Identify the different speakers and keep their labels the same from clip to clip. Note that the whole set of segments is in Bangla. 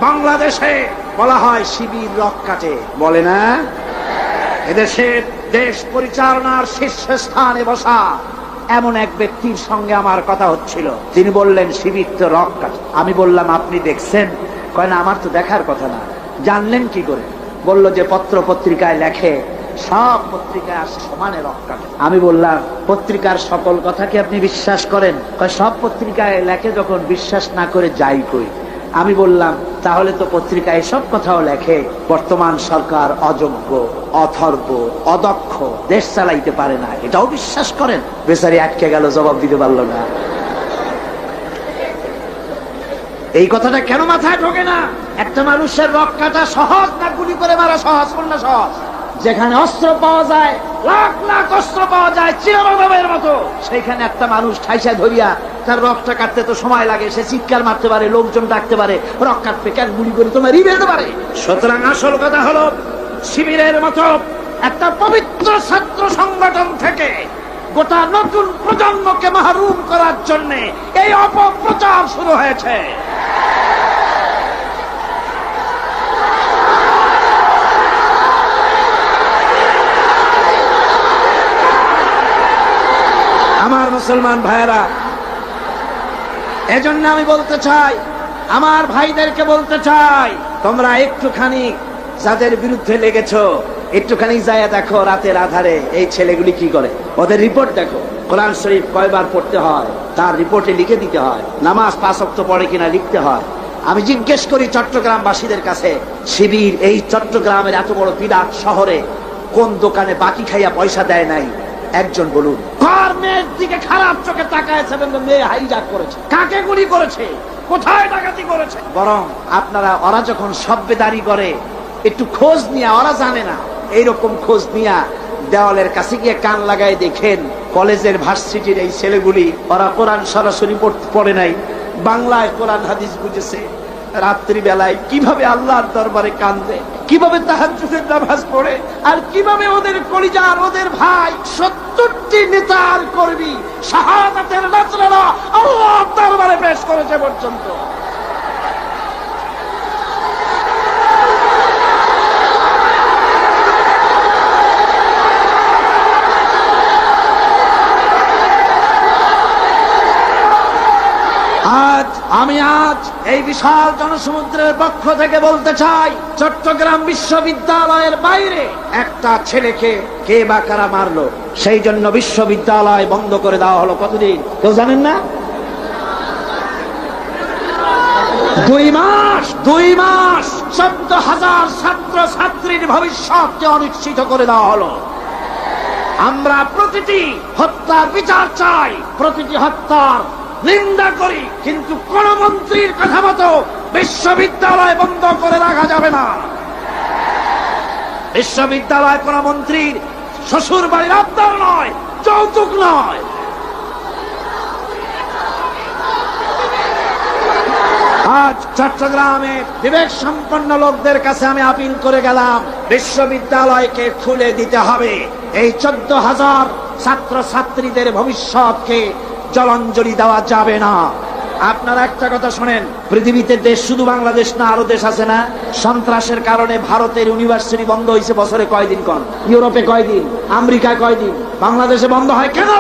Speaker 1: বাংলাদেশে বলা হয় শিবির রক কাটে, বলে না? এদেশের দেশ পরিচালনার শীর্ষস্থানে বসা এমন এক ব্যক্তির সঙ্গে আমার কথা হচ্ছিল। তিনি বললেন শিবির তো রক কাটে। আমি বললাম আপনি দেখছেন? কয় না, আমার তো দেখার কথা না। জানলেন কি করে? বলল যে পত্র পত্রিকায় লেখে, সব পত্রিকায় আসে সমানে রক কাটে। আমি বললাম পত্রিকার সকল কথা কি আপনি বিশ্বাস করেন? কয় সব পত্রিকায় লেখে, যখন বিশ্বাস না করে যাই কই। আমি বললাম তাহলে তো পত্রিকায় সব কথাও লেখে বর্তমান সরকার অযোগ্য, অথর্ব, অদক্ষ, দেশ চালাইতে পারে না, এটাও বিশ্বাস করেন? বেচারি আটকে গেল, জবাব দিতে পারলো না। এই কথাটা কেন মাথায় ঢোকে না? একটা মানুষের রক কাটা সহজ না গুলি করে মারা সহজ? কোনটা সহজ? যেখানে অস্ত্র পাওয়া যায়, লাখ লাখ অস্ত্র পাওয়া যায় চিরবাবের মতো, সেইখানে একটা মানুষ ঠাইসা ধরিয়া তার রকটা কাটতে তো সময় লাগে। সে চিৎকার মারতে পারে, লোকজন ডাকতে পারে, রক কাটবে কেন? গুলি করে তোমার রিবেতে পারে। সুতরাং আসল কথা হলো, শিবিরের মতো একটা পবিত্র ছাত্র সংগঠন থেকে গোটা নতুন প্রজন্মকে মাহরুম করার জন্য এই অপপ্রচার শুরু হয়েছে। আমার মুসলমান ভাইয়েরা, এজন্য আমি বলতে চাই, আমার ভাইদেরকে বলতে চাই, তোমরা একটুখানি যাদের বিরুদ্ধে লেগেছ, একটুখানি যায় দেখো রাতের আধারে এই ছেলেগুলি কি করে। ওদের রিপোর্ট দেখো, কোরআন শরীফ কয়বার পড়তে হয় তার রিপোর্টে লিখে দিতে হয়, নামাজ 5 ওয়াক্ত পড়ে কিনা লিখতে হয়। আমি জিজ্ঞেস করি চট্টগ্রামবাসীদের কাছে, শিবির এই চট্টগ্রামের এত বড় বিরাট শহরে কোন দোকানে বাকি খাইয়া পয়সা দেয় নাই? একজন বলুন। কার মেয়ের দিকে খারাপ চোখে তাকায়ছে? মেয়ে হাইজাক করেছে, কাকে গুলি করেছে, কোথায় ডাকাতি করেছে? বরং আপনারা ওরা যখন সভ্যদারি করে একটু খোঁজ নিয়ে, ওরা জানে না, এইরকম খোঁজ নিয়ে দেওয়ালের কাছে গিয়ে কান লাগায় দেখেন কলেজের ভার্সিটির এই ছেলেগুলি, ওরা কোরআন সরাসরি পড়ে নাই, বাংলায় কোরআন হাদিস বুঝেছে, রাত্রি বেলায় কিভাবে আল্লাহর দরবারে কান্দে, কিভাবে তাহাজ্জুদের নামাজ পড়ে, আর কিভাবে ওদের কলিজার, ওদের ভাই 70টি নেতার কর্মী শাহাদাতের নাজরানা আল্লাহর দরবারে পেশ করেছে পর্যন্ত। আমি আজ এই বিশাল জনসমুদ্রের পক্ষ থেকে বলতে চাই, চট্টগ্রাম বিশ্ববিদ্যালয়ের বাইরে একটা ছেলেকে কে বা কারা মারলো, সেই জন্য বিশ্ববিদ্যালয় বন্ধ করে দেওয়া হলো। কতদিন কেউ জানেন না? 2 মাস। 14,000 ছাত্র ছাত্রীর ভবিষ্যৎকে অনিশ্চিত করে দেওয়া হলো। আমরা প্রতিটি হত্যার বিচার চাই, প্রতিটি হত্যার নিন্দা করি, কিন্তু কোন মন্ত্রীর কথা মতো বিশ্ববিদ্যালয় বন্ধ করে রাখা যাবে না। বিশ্ববিদ্যালয় কোন মন্ত্রীর শ্বশুর বাড়ির আবদার নয়, যৌতুক নয়। আজ চট্টগ্রামে বিবেক সম্পন্ন লোকদের কাছে আমি আপিল করে গেলাম, বিশ্ববিদ্যালয়কে খুলে দিতে হবে। এই 14,000 ছাত্র ছাত্রীদের ভবিষ্যৎকে জলাঞ্জলি দেওয়া যাবে না। আপনারা একটা কথা শোনেন, পৃথিবীতে দেশ শুধু বাংলাদেশ না, আরো দেশ আছে না? সন্ত্রাসের কারণে ভারতের ইউনিভার্সিটি বন্ধ হয়েছে বছরে কয়দিন? কোন ইউরোপে কয়দিন, আমেরিকায় কয়দিন, বাংলাদেশে বন্ধ হয় কেন?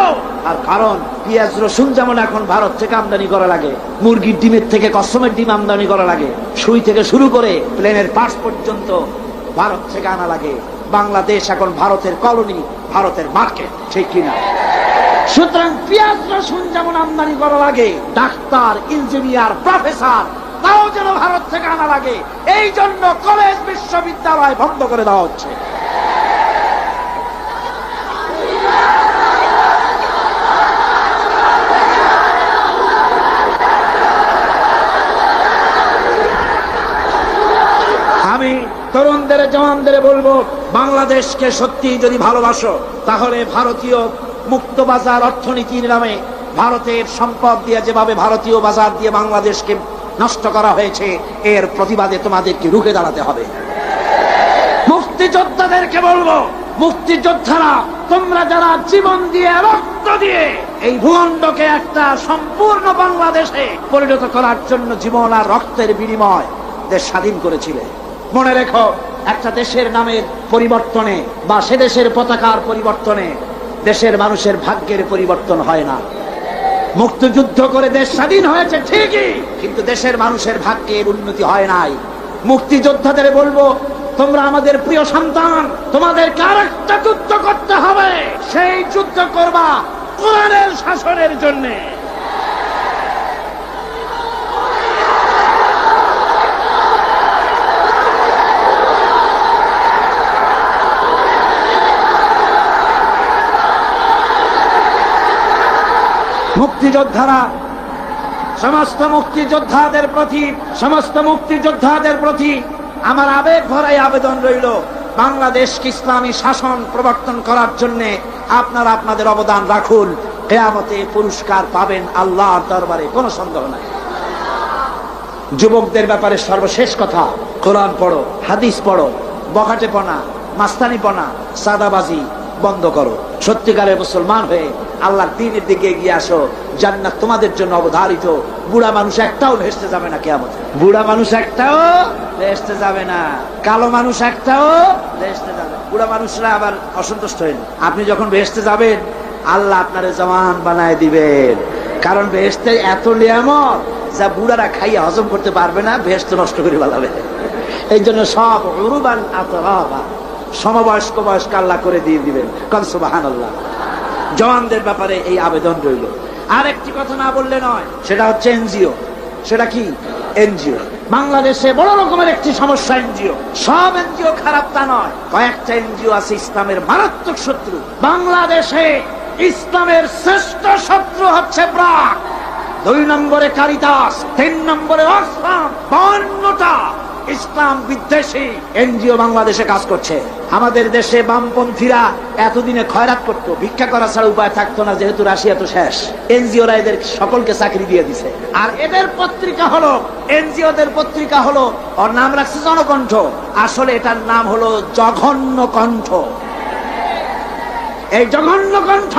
Speaker 1: আর কারণ পেঁয়াজ রসুন যেমন এখন ভারত থেকে আমদানি করা লাগে, মুরগির ডিমের থেকে কসমের ডিম আমদানি করা লাগে, সুই থেকে শুরু করে প্লেনের পার্টস পর্যন্ত ভারত থেকে আনা লাগে। বাংলাদেশ এখন ভারতের কলোনি, ভারতের মার্কেট, ঠিক কিনা? সুতরাং পেঁয়াজ রসুন যেমন আমদানি করা লাগে, ডাক্তার, ইঞ্জিনিয়ার, প্রফেসর তাও যেন ভারত থেকে আনা লাগে। এই জন্য কলেজ বিশ্ববিদ্যালয় বন্ধ করে দেওয়া হচ্ছে। আমি তরুণদের, জওয়ানদের বলবো, বাংলাদেশকে সত্যি যদি ভালোবাসো, তাহলে ভারতীয় মুক্ত বাজার অর্থনীতির নামে ভারতের সম্পদ দিয়ে যেভাবে ভারতীয় বাজার দিয়ে বাংলাদেশকে নষ্ট করা হয়েছে, এর প্রতিবাদে তোমাদেরকে রুখে দাঁড়াতে হবে। মুক্তিযোদ্ধাদেরকে বলবো, মুক্তিযোদ্ধারা তোমরা যারা জীবন দিয়ে, রক্ত দিয়ে এই ভূখণ্ডকে একটা সম্পূর্ণ বাংলাদেশে পরিণত করার জন্য জীবন আর রক্তের বিনিময় দেশ স্বাধীন করেছিলে। মনে রেখো, একটা দেশের নামের পরিবর্তনে বা সে দেশের পতাকার পরিবর্তনে দেশের মানুষের ভাগ্যের পরিবর্তন হয় না। মুক্তিযুদ্ধ করে দেশ স্বাধীন হয়েছে ঠিকই, কিন্তু দেশের মানুষের ভাগ্যের উন্নতি হয় নাই। মুক্তিযোদ্ধাদের বলবো, তোমরা আমাদের প্রিয় সন্তান, তোমাদেরকে আরেকটা যুদ্ধ করতে হবে। সেই যুদ্ধ করবা কোরআনের শাসনের জন্য। মুক্তিযোদ্ধারা, সমস্ত মুক্তিযোদ্ধাদের প্রতি আমার আবেগ ভরাই আবেদন রইল, বাংলাদেশকে ইসলামী শাসন প্রবর্তন করার জন্য আপনারা আপনাদের অবদান রাখুন। কিয়ামতে পুরস্কার পাবেন আল্লাহর দরবারে, কোনো সন্দেহ নাই। যুবকদের ব্যাপারে সর্বশেষ কথা, কোরআন পড়ো, হাদিস পড়ো, বখাটেপনা, মাস্তানিপনা, সাদাবাজি বন্ধ করো। সত্যিকারের মুসলমান হয়ে আল্লাহর দ্বীনের দিকে এগিয়ে আসো। জান্নাত তোমাদের জন্য অবধারিত। বুড়া মানুষ একটাও ভেস্তে যাবে না কিয়ামতে। বুড়া মানুষ একটাও ভেস্তে যাবে না, কালো মানুষ একটাও ভেস্তে যাবে। বুড়া মানুষরা আবার অসন্তুষ্ট হন। আপনি যখন ভেস্তে যাবেন, আল্লাহ আপনারে জওয়ান বানায় দিবেন। কারণ ভেস্তে এত নিয়ামত যা বুড়ারা খাইয়া হজম করতে পারবে না, ভেস্ত নষ্ট করে ফেলাবে। এই জন্য সব উরুবান আতরাবা, সমবয়স্ক বয়স্ক আল্লাহ করে দিয়ে দিবেন। কারণ সুবহানাল্লাহ। জওয়ানদের ব্যাপারে এই আবেদন রইল। আরেকটি কথা না বললে নয়, সেটা হচ্ছে এনজিও। সেটা কি? এনজিও। বাংলাদেশে বড় রকমের একটি সমস্যা এনজিও। সব এনজিও খারাপ তা নয়, কয়েকটা এনজিও আছে ইসলামের মারাত্মক শত্রু। বাংলাদেশে ইসলামের শ্রেষ্ঠ শত্রু হচ্ছে ব্রাক, 2 নম্বরে কারিতাস, 3 নম্বরে অক্সফাম। 52টা ইসলাম বিদ্বেষী এনজিও বাংলাদেশে কাজ করছে। আমাদের দেশে বামপন্থীরা এতদিনে খয়রাত করত, ভিক্ষা করা ছাড়া উপায় থাকতো না, যেহেতু রাশিয়া তো শেষ। এনজিওরা এদের সকলকে চাকরি দিয়ে দিছে। আর এদের পত্রিকা হলো, এনজিওদের পত্রিকা হলো, ওর নাম রাখছে জনকণ্ঠ, আসলে এটার নাম হলো জঘন্য কণ্ঠ। এই জঘন্য কণ্ঠ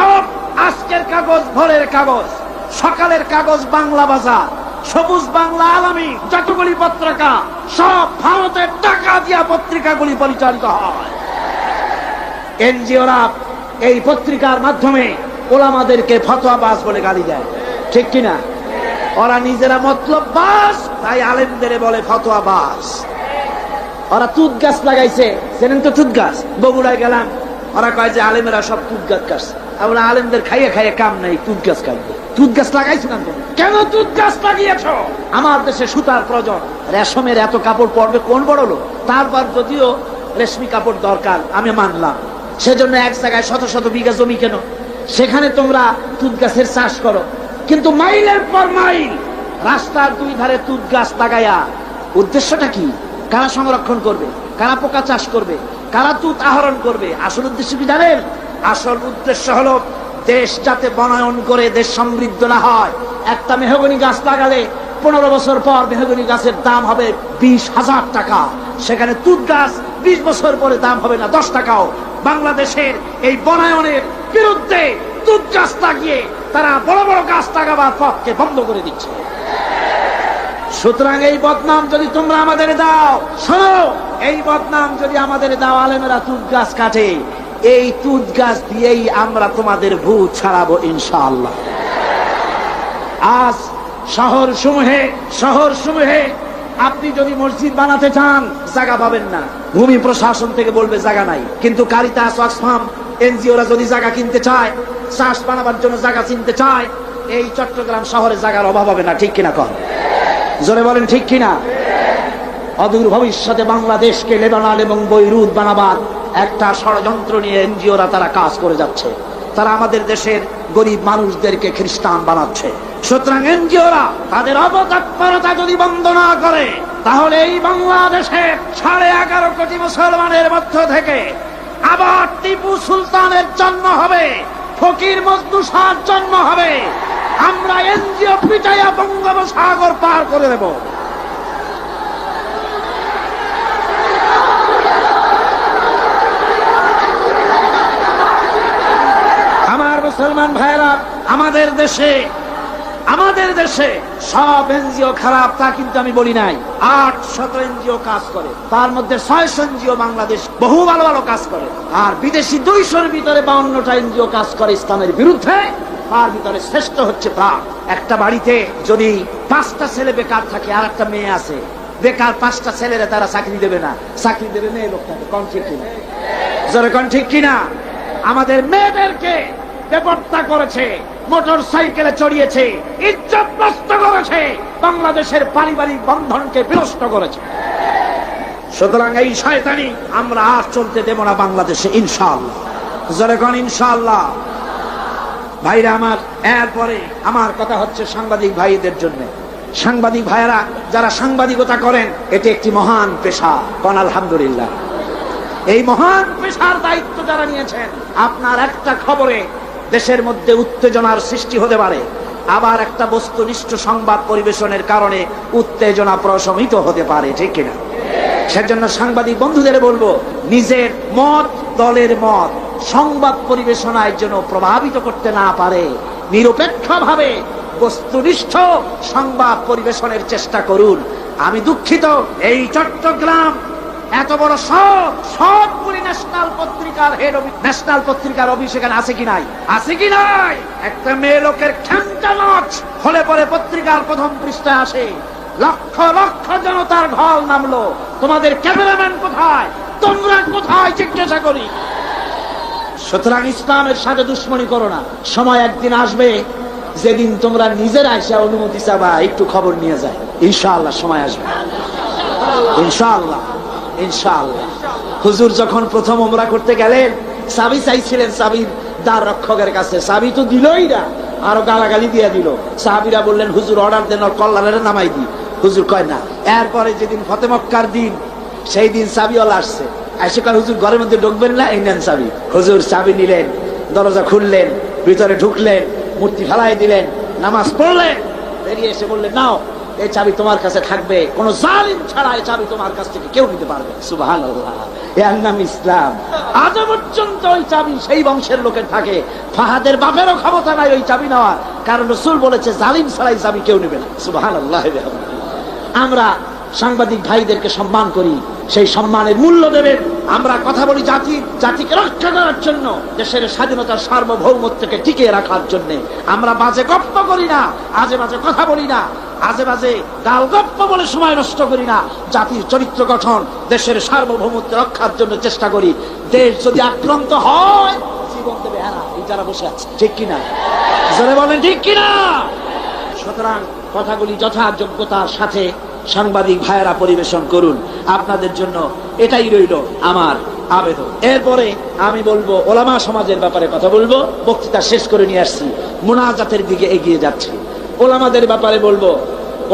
Speaker 1: আজকের কাগজ, ভোরের কাগজ, সকালের কাগজ, বাংলা বাজার, সবুজ বাংলা, আলামী, যতগুলি পত্রিকা সব ভারতের টাকা দিয়া পত্রিকাগুলি পরিচালিত হয়। এনজিওরা এই পত্রিকার মাধ্যমে ওলামাদেরকে ফতোয়াবাজ বলে গালি দেয়, ঠিক কিনা? ওরা নিজেরা মতলব বাস, তাই আলেমদের বলে ফতোয়াবাজ। ওরা তুত গাছ লাগাইছে, জানেন তো তুত গাছ? বগুড়ায় গেলাম, ওরা কয় যে আলেমেরা সব তুত গাছ কাটছে। আমরা আলেমদের খাইয়ে খাইয়ে কাম নাই, তুত গাছ কাটবে। তুত গাছ লাগাইছো না? কেন তুত গাছ লাগিয়েছ? আমার দেশে সুতার প্রয়োজন, রেশমের এত কাপড় পরবে কোন বড় লোক? তারপর যদিও রেশমি কাপড় দরকার, আমি মানলাম, সেজন্য এক জায়গায় শত শত বিঘা জমি কেন, সেখানে তোমরা তুত গাছের চাষ করো। কিন্তু মাইলের পর মাইল রাস্তার 2 ধারে তুত গাছ লাগাইয়া উদ্দেশ্যটা কি? কারা সংরক্ষণ করবে? কারা পোকা চাষ করবে? কারা তুত আহরণ করবে? আসল উদ্দেশ্য কি জানেন? আসল উদ্দেশ্য হলো দেশ যাতে বনায়ন করে দেশ সমৃদ্ধ না হয়। একটা মেহগনি গাছ লাগালে 15 বছর পর মেহগনি গাছের দাম হবে 20,000 টাকা, সেখানে তুত গাছ 20 বছর পরে দাম হবে না 10 টাকাও। বাংলাদেশের এই বনায়নের বিরুদ্ধে তুত গাছ লাগিয়ে তারা বড় বড় গাছ লাগাবার পথকে বন্ধ করে দিচ্ছে। সুতরাং এই বদনাম যদি তোমরা আমাদের দাও, শোনো, এই বদনাম যদি আমাদের দাও, আলেমেরা তুত গাছ কাটে, এই তুত গাছ দিয়েই আমরা তোমাদের ভূত ছাড়াবো ইনশাআল্লাহ। আজ শহর সমূহে আপনি যদি মসজিদ বানাতে চান, জায়গা পাবেন না। ভূমি প্রশাসন থেকে বলবে জায়গা নাই। কিন্তু কারিতাস, অক্সফাম, এনজিওরা যদি জায়গা কিনতে চায়, চাষ বানাবার জন্য জায়গা কিনতে চায়, এই চট্টগ্রাম শহরে জায়গার অভাব হবে না, ঠিক কিনা? কর জোরে বলেন, ঠিক কিনা? অদূর ভবিষ্যতে বাংলাদেশকে লেবানন এবং বৈরুত বানাবার একটা ষড়যন্ত্র নিয়ে এনজিওরা তারা কাজ করে যাচ্ছে। তারা আমাদের দেশের গরিব মানুষদেরকে খ্রিস্টান বানাচ্ছে। সুতরাং এনজিওরা তাদের অবতৎপরতা যদি বন্ধ না করে, তাহলে এই বাংলাদেশে 11.5 কোটি মুসলমানের মধ্য থেকে আবার টিপু সুলতানের জন্ম হবে, ফকির মজনু শাহর জন্ম হবে। আমরা এনজিও পিটাইয়া বঙ্গোপসাগর পার করে দেব। আমার মুসলমান ভাইরা, আমাদের আমাদের দেশে সব এনজিও খারাপ তা কিন্তু আমি বলি নাই। 800 এনজিও কাজ করে, তার মধ্যে 600 এনজিও বাংলাদেশ বহু ভালো ভালো কাজ করে, আর বিদেশি 200-র ভিতরে 52টা এনজিও কাজ করে ইসলামের বিরুদ্ধে। তার ভিতরে শ্রেষ্ঠ হচ্ছে প্রাণ। একটা বাড়িতে যদি 5টা ছেলে বেকার থাকে আর একটা মেয়ে আছে, বেকার 5টা ছেলেরা তারা চাকরি দেবে না, চাকরি দেবে মেয়ে লোকটাকে। কোন ঠিক কিনা? জোরে কোন ঠিক কিনা? আমাদের মেয়েদেরকে বেপরতা করেছে, মোটর সাইকেলে চড়িয়েছে, ইজ্জত নষ্ট করেছে, বাংলাদেশের পারিবারিক বন্ধনকে বিনষ্ট করেছে। সুতরাং এই শয়তানি আমরা আর চলতে দেব না বাংলাদেশে, ইনশাআল্লাহ। জোরে কোন ইনশাআল্লাহ। ভাইরা আমার, এরপরে আমার কথা হচ্ছে সাংবাদিক ভাইদের জন্য। সাংবাদিক ভাইরা যারা সাংবাদিকতা করেন, এটি একটি মহান পেশা। কোন আলহামদুলিল্লাহ। এই মহান পেশার দায়িত্ব যারা নিয়েছেন, আপনার একটা খবরে দেশের মধ্যে উত্তেজনার সৃষ্টি হতে পারে, আবার একটা বস্তুনিষ্ঠ সংবাদ পরিবেশনের কারণে উত্তেজনা প্রশমিত হতে পারে, ঠিক কিনা? সেজন্য সাংবাদিক বন্ধুদের বলবো, নিজের মত, দলের মত সংবাদ পরিবেশনার জন্য প্রভাবিত করতে না পারে, নিরপেক্ষভাবে বস্তুনিষ্ঠ সংবাদ পরিবেশনের চেষ্টা করুন। আমি দুঃখিত, এই চট্টগ্রাম এত বড় সবগুলি ন্যাশনাল পত্রিকার অফিস এখানে আছে কি নাই? আছে কি নাই? একটা মেয়ে লোকের খ্যাংটা নাচ হলে পরে পত্রিকার প্রথম পৃষ্ঠায় আসে, লক্ষ লক্ষ জনতার ঢল নামলো, তোমাদের ক্যামেরাম্যান কোথায়, তোমরা কোথায় জিজ্ঞাসা করি। সুতরাং ইসলামের সাথে দুশ্মনী করো না। সময় একদিন আসবে যেদিন তোমরা নিজেরা এসে অনুমতি চাবা একটু খবর নিয়ে যায়, ইনশাআল্লাহ। সময় আসবে ইনশাআল্লাহ, ইনশাআল্লাহ। হুজুর যখন প্রথম উমরা করতে গেলেন, চাবি চাইছিলেন চাবির দ্বার রক্ষকের কাছে, চাবি তো দিলই না, আরো গালাগালি দিয়ে দিল। সাহাবীরা বললেন, হুজুর অর্ডার দেন, ওর কল্লারে নামাই দি। হুজুর কয় না। এরপরে যেদিন ফতে মক্কার দিন, সেই দিন চাবিওয়ালা আসছে, এসে কয়, হুজুর ঘরের মধ্যে ঢুকবেন না, এই নেন চাবি। হুজুর চাবি নিলেন, দরজা খুললেন, ভিতরে ঢুকলেন, মূর্তি ফেলাই দিলেন, নামাজ পড়লেন, বেরিয়ে এসে বললেন, নাও এই চাবি তোমার কাছে থাকবে, কোন জালিম ছাড়া এই চাবি তোমার কাছ থেকে কেউ নিতে পারবে। সুবহানাল্লাহ, এর নাম ইসলাম। আজ পর্যন্ত ওই চাবি সেই বংশের লোকের থাকে, ফাহাদের বাপেরও ক্ষমতা নাই ওই চাবি নেওয়ার, কারণ রাসূল বলেছে জালিম ছাড়া এই চাবি কেউ নেবে না। সুবহানাল্লাহ। আমরা সাংবাদিক ভাইদেরকে সম্মান করি, সেই সম্মানের মূল্য দেবেন। আমরা কথা বলি জাতিকে রক্ষা করার জন্য, দেশের স্বাধীনতার সার্বভৌমত্বকে টিকিয়ে রাখার জন্য। আমরা বাজে গপ্প করি না, আজে বাজে কথা বলি না, আজে বাজে গাল গপ্প বলে সময় নষ্ট করি না। জাতির চরিত্র গঠন, দেশের সার্বভৌমত্ব রক্ষার জন্য চেষ্টা করি। দেশ যদি আক্রান্ত হয়, জীবন দেবে এরা, এই যারা বসে আছে, ঠিক কিনা? যারা বলেন ঠিক কিনা? সুতরাং কথাগুলি যথাযোগ্যতার সাথে সাংবাদিক ভাইয়েরা পরিবেশন করুন। আপনাদের জন্য এটাই রইল আমার আবেদন। এরপরে আমি বলবো, ওলামা সমাজের ব্যাপারে কথা বলবো। বক্তৃতা শেষ করে নিয়ে আসছি, মুনাজাতের দিকে এগিয়ে যাচ্ছি। ওলামাদের ব্যাপারে বলবো,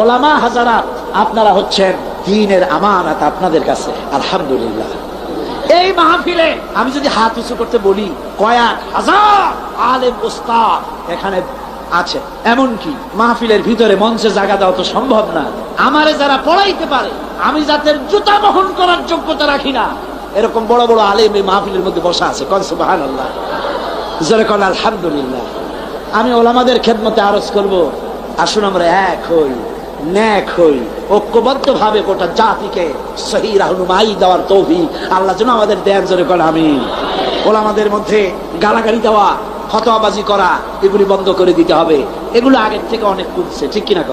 Speaker 1: ওলামা হাজারাত, আপনারা হচ্ছেন দ্বীনের আমানত আপনাদের কাছে। আলহামদুলিল্লাহ, এই মাহফিলে আমি যদি হাত উঁচু করতে বলি, কয়েক হাজার আলেম ওস্তাদ এখানে আছে। এমনকি মাহফিলের ভিতরে মঞ্চে জায়গা দেওয়া তো সম্ভব না। আমারে যারা পড়াইতে পারে, আমি যাদের জুতা বহন করার যোগ্যতা রাখি না, এরকম বড় বড় আলেম এই মাহফিলের মধ্যে বসা আছে। কোন সুবহানাল্লাহ, জোরে কোন আলহামদুলিল্লাহ। আমি ওলামাদের খেদমতে আরজ করব, আসুন আমরা এক হই, নেক হই, ঐক্যবদ্ধ ভাবে গোটা জাতিকে সহি রাহনুমাই দেওয়ার তৌফিক আল্লাহ যেন আমাদের দেন। জোরে কোন আমিন। ওলামাদের মধ্যে গালাগালি দেওয়া, ফতোয়াবাজি করা, এগুলি বন্ধ করে দিতে হবে। এগুলো আগের থেকে অনেক কমছে, ঠিক কিনা?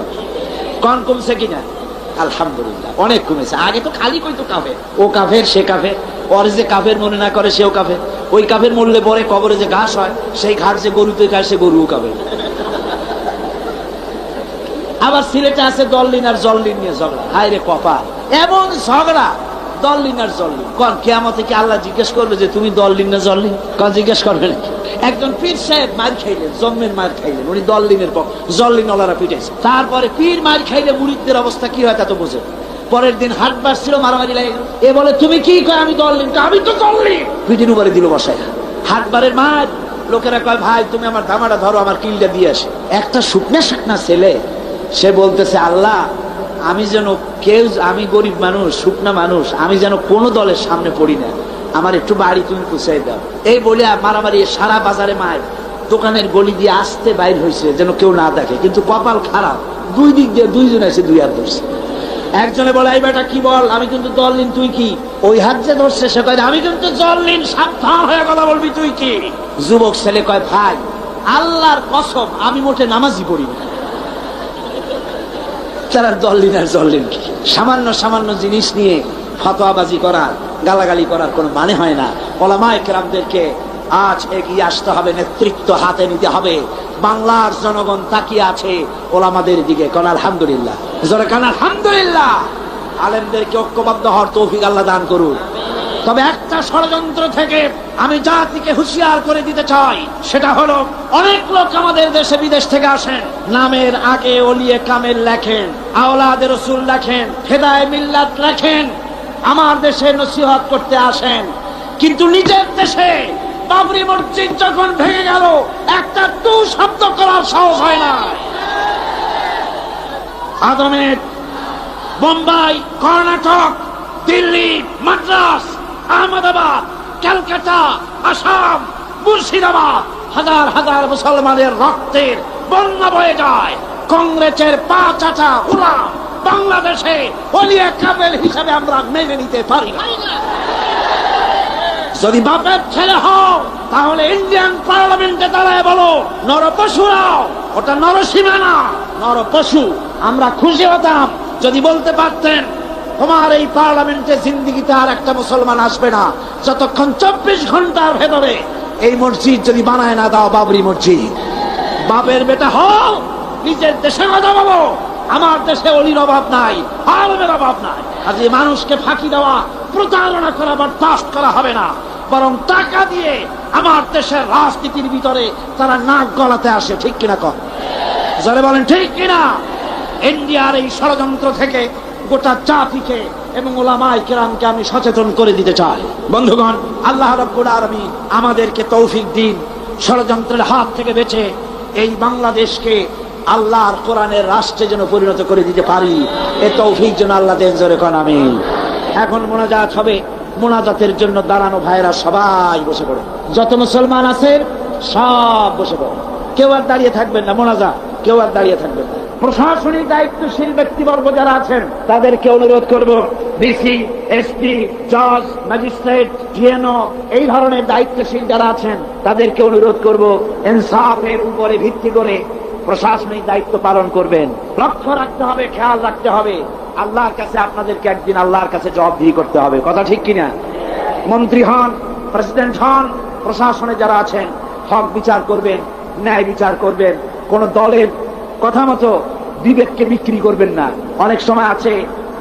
Speaker 1: কোন কমছে কিনা? আলহামদুলিল্লাহ, অনেক কমেছে। আগে তো খালি কইতো কাফের, ও কাফের, সে কাফের, ওর যে কাফের মনে না করে সেও কাফের, ওই কাফের মরলে পরে কবরে যে ঘাস হয়, সেই ঘাস যে গরুতে খায় সে গরুও কাফের। আবার সিলেটে আছে দললিন আর জল্লিন নিয়ে ঝগড়া। হায় রে কপাল, এমন ঝগড়া দললিন আর জল্লিন। কোন কিয়ামতে কি আল্লাহ জিজ্ঞেস করবে যে তুমি দললিন না জল্লিন? কোন জিজ্ঞেস করবে নাকি? একজন পীর সাহেব মার খাইলেন, জম্মের মার খাইলেন, উনি দললিনের পর, জল্লিন ওলারা পিটাইছে। তারপরে পীর মার খাইলে মুরিদদের অবস্থা কি হয় তা তো বোঝে। পরের দিন হাট বাসছিল, মারামারি লাগে গেল। এ বলে তুমি কি কয়? আমি দললিন। আমি তো দললিন। পিঠির উপরে দিল বসায়। হাটবারের মার লোকেরা কয়, ভাই তুমি আমার ধামাটা ধরো, আমার কিলটা দিয়ে আসে। একটা শুকনা শুকনা ছেলে, সে বলতেছে, আল্লাহ আমি যেন আমি গরিব মানুষ, শুকনা মানুষ, আমি যেন কোনো দলের সামনে পড়ি না, আমার একটু বাড়ি তুমি পুষাই দাও। এই বলে মারামারি সারা বাজারে মার। দোকানের গলি দিয়ে আসতে বাইর হয়েছে যেন কেউ না দেখে, কিন্তু কপাল খারাপ, দুই দিক দিয়ে দুইজন এসে দুই হাত ধরছে। একজনে বলে এই বেটা কি বল, আমি কিন্তু দল নিন, তুই কি? ওই হাত যে ধরছে সে কয় আমি কিন্তু জল নিন, সাবধান হয়ে কথা বলবি, তুই কি? যুবক ছেলে কয় ভাই আল্লাহর কসম আমি মোটে নামাজই পড়ি না। তারা দল নিন আর জল নিন কি? সামান্য সামান্য জিনিস নিয়ে ফতোয়াবাজি করার, গালাগালি করার কোনো মানে হয় না। ওলামায়ে কেরামদেরকে আজ এগিয়ে আসতে হবে, নেতৃত্ব হাতে নিতে হবে। বাংলার জনগণ তাকিয়ে আছে ওলামাদের দিকে। কোন আলহামদুলিল্লাহ, জোরে কোন আলহামদুলিল্লাহ। আলেমদেরকে ঐক্যবদ্ধ হওয়ার তৌফিক আল্লাহ দান করুন। তবে একটা ষড়যন্ত্র থেকে আমি জাতিকে হুঁশিয়ার করে দিতে চাই, সেটা হলো অনেক লোক আমাদের দেশে বিদেশ থেকে আসেন, নামের আগে ওলিয়ে কামেল লেখেন, আওলাদে রসুল লেখেন, হেদায়ে মিল্লাত লেখেন, আমার দেশে নসিহত করতে আসেন, কিন্তু নিজের দেশে বাবরি মসজিদ যখন ভেঙে গেল একটা টু শব্দ করার সাহস হয় না। আদমের বোম্বাই, কর্ণাটক, দিল্লি, মাদ্রাস, আহমেদাবাদ, ক্যালকাটা, আসাম, মুর্শিদাবাদ, হাজার হাজার মুসলমানের রক্তের বন্যা বয়ে যায়। কংগ্রেসের পা চাচা গোলাম বাংলাদেশে ওলিয়ে কামেল হিসাবে আমরা মেনে নিতে পারি না। যদি বাপের ছেলে হও তাহলে ইন্ডিয়ান পার্লামেন্টে দাঁড়ায় বলো নরপশুরাও, ওটা নরসীমা না, নরপশু। আমরা খুশি হতাম যদি বলতে পারতেন তোমার এই পার্লামেন্টে জিন্দিগিতে আর একটা মুসলমান আসবে না যতক্ষণ 24 ঘন্টার ভেতরে এই মসজিদ যদি বানায় না দাও বাবরি মসজিদ। বাপের বেটা হও, নিজের দেশের কথা বলো। আমার দেশে অলির অভাব নাই, আলমের অভাব নাই। আজ এই মানুষকে ফাঁকি দেওয়া, প্রতারণা করা, বরদাস্ত করা হবে না। বরং টাকা দিয়ে আমার দেশের রাজনীতির ভিতরে তারা নাক গলাতে আসে, ঠিক কিনা কন? যারা বলেন ঠিক কিনা? ইন্ডিয়ার এই ষড়যন্ত্র থেকে গোটা জাতিকে এবং উলামায়ে কেরামকে আমি সচেতন করে দিতে চাই। বন্ধুগণ, আল্লাহ রাব্বুল আলামিন আমাদেরকে তৌফিক দিন, ষড়যন্ত্রের হাত থেকে বেঁচে এই বাংলাদেশকে আল্লাহর কোরআনের রাষ্ট্রে যেন পরিণত করে দিতে পারি। এ তৌফিক যেন আল্লাহ দেন, জোরে কোন আমিন। এখন মোনাজাত হবে, মোনাজাতের জন্য দাঁড়ানো ভাইরা সবাই বসে পড়ো। যত মুসলমান আছেন সব বসে পড়ো, কেউ আর দাঁড়িয়ে থাকবেন না। মোনাজাত কেউ আর দাঁড়িয়ে থাকবেন না। প্রশাসনিক দায়িত্বশীল ব্যক্তিবর্গ যারা আছেন তাদেরকে অনুরোধ করব, ডিসি, এসপি, জজ, ম্যাজিস্ট্রেট, জিএনও, এই ধরনের দায়িত্বশীল যারা আছেন তাদেরকে অনুরোধ করব ইনসাফের উপরে ভিত্তি করে প্রশাসনিক দায়িত্ব পালন করবেন। লক্ষ্য রাখতে হবে, খেয়াল রাখতে হবে, আল্লাহর কাছে আপনাদেরকে একদিন আল্লাহর কাছে জবাবদিহি করতে হবে। কথা ঠিক কিনা? মন্ত্রী হন, প্রেসিডেন্ট হন, প্রশাসনে যারা আছেন হক বিচার করবেন, ন্যায় বিচার করবেন। কোন দলের কথা মতো বিবেককে বিক্রি করবেন না। অনেক সময় আছে,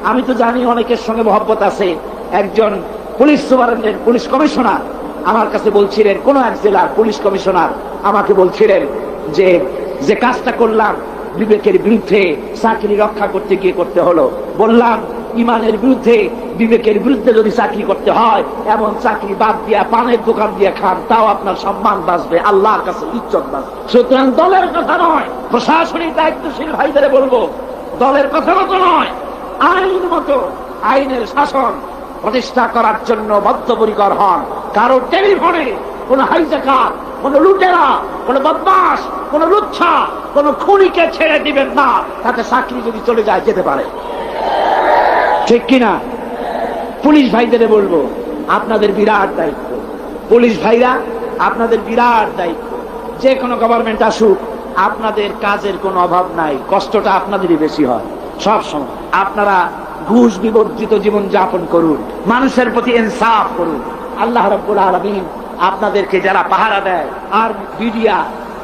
Speaker 1: আমি তো জানি অনেকের সঙ্গে মহব্বত আছে, একজন পুলিশ সুপারিনটেন্ডেন্ট, পুলিশ কমিশনার আমার কাছে বলছিলেন, কোন এক জেলার পুলিশ কমিশনার আমাকে বলছিলেন যে যে কাজটা করলাম বিবেকের বিরুদ্ধে চাকরি রক্ষা করতে গিয়ে করতে হলো। বললাম ইমানের বিরুদ্ধে, বিবেকের বিরুদ্ধে যদি চাকরি করতে হয় এমন চাকরি বাদ দিয়া পানের দোকান দিয়ে খান, তাও আপনার সম্মান বাঁচবে, আল্লাহর কাছে ইজ্জত বাঁচবে। সুতরাং দলের কথা নয়, প্রশাসনিক দায়িত্বশীল ভাইদের বলবো দলের কথা মতো নয়, আইন মতো, আইনের শাসন প্রতিষ্ঠা করার জন্য বদ্ধপরিকর হন। কারো টেলিফোনে কোন হাইজাকার, কোন লুটেরা, কোন বদমাশ, কোন লুচ্ছা, কোন খুনিকে ছেড়ে দিবেন না। তাতে চাকরি যদি চলে যায় যেতে পারে, ঠিক কিনা? পুলিশ ভাইদের বলবো আপনাদের বিরাট দায়িত্ব, পুলিশ ভাইরা আপনাদের বিরাট দায়িত্ব। যে কোনো গভর্নমেন্ট আসুক আপনাদের কাজের কোনো অভাব নাই, কষ্টটা আপনাদেরই বেশি হয়। সব সময় আপনারা ঘুষ বিবর্জিত জীবন যাপন করুন, মানুষের প্রতি ইনসাফ করুন। আল্লাহ রাব্বুল আলামিন আপনাদেরকে যারা পাহারা দেয়, আর মিডিয়া,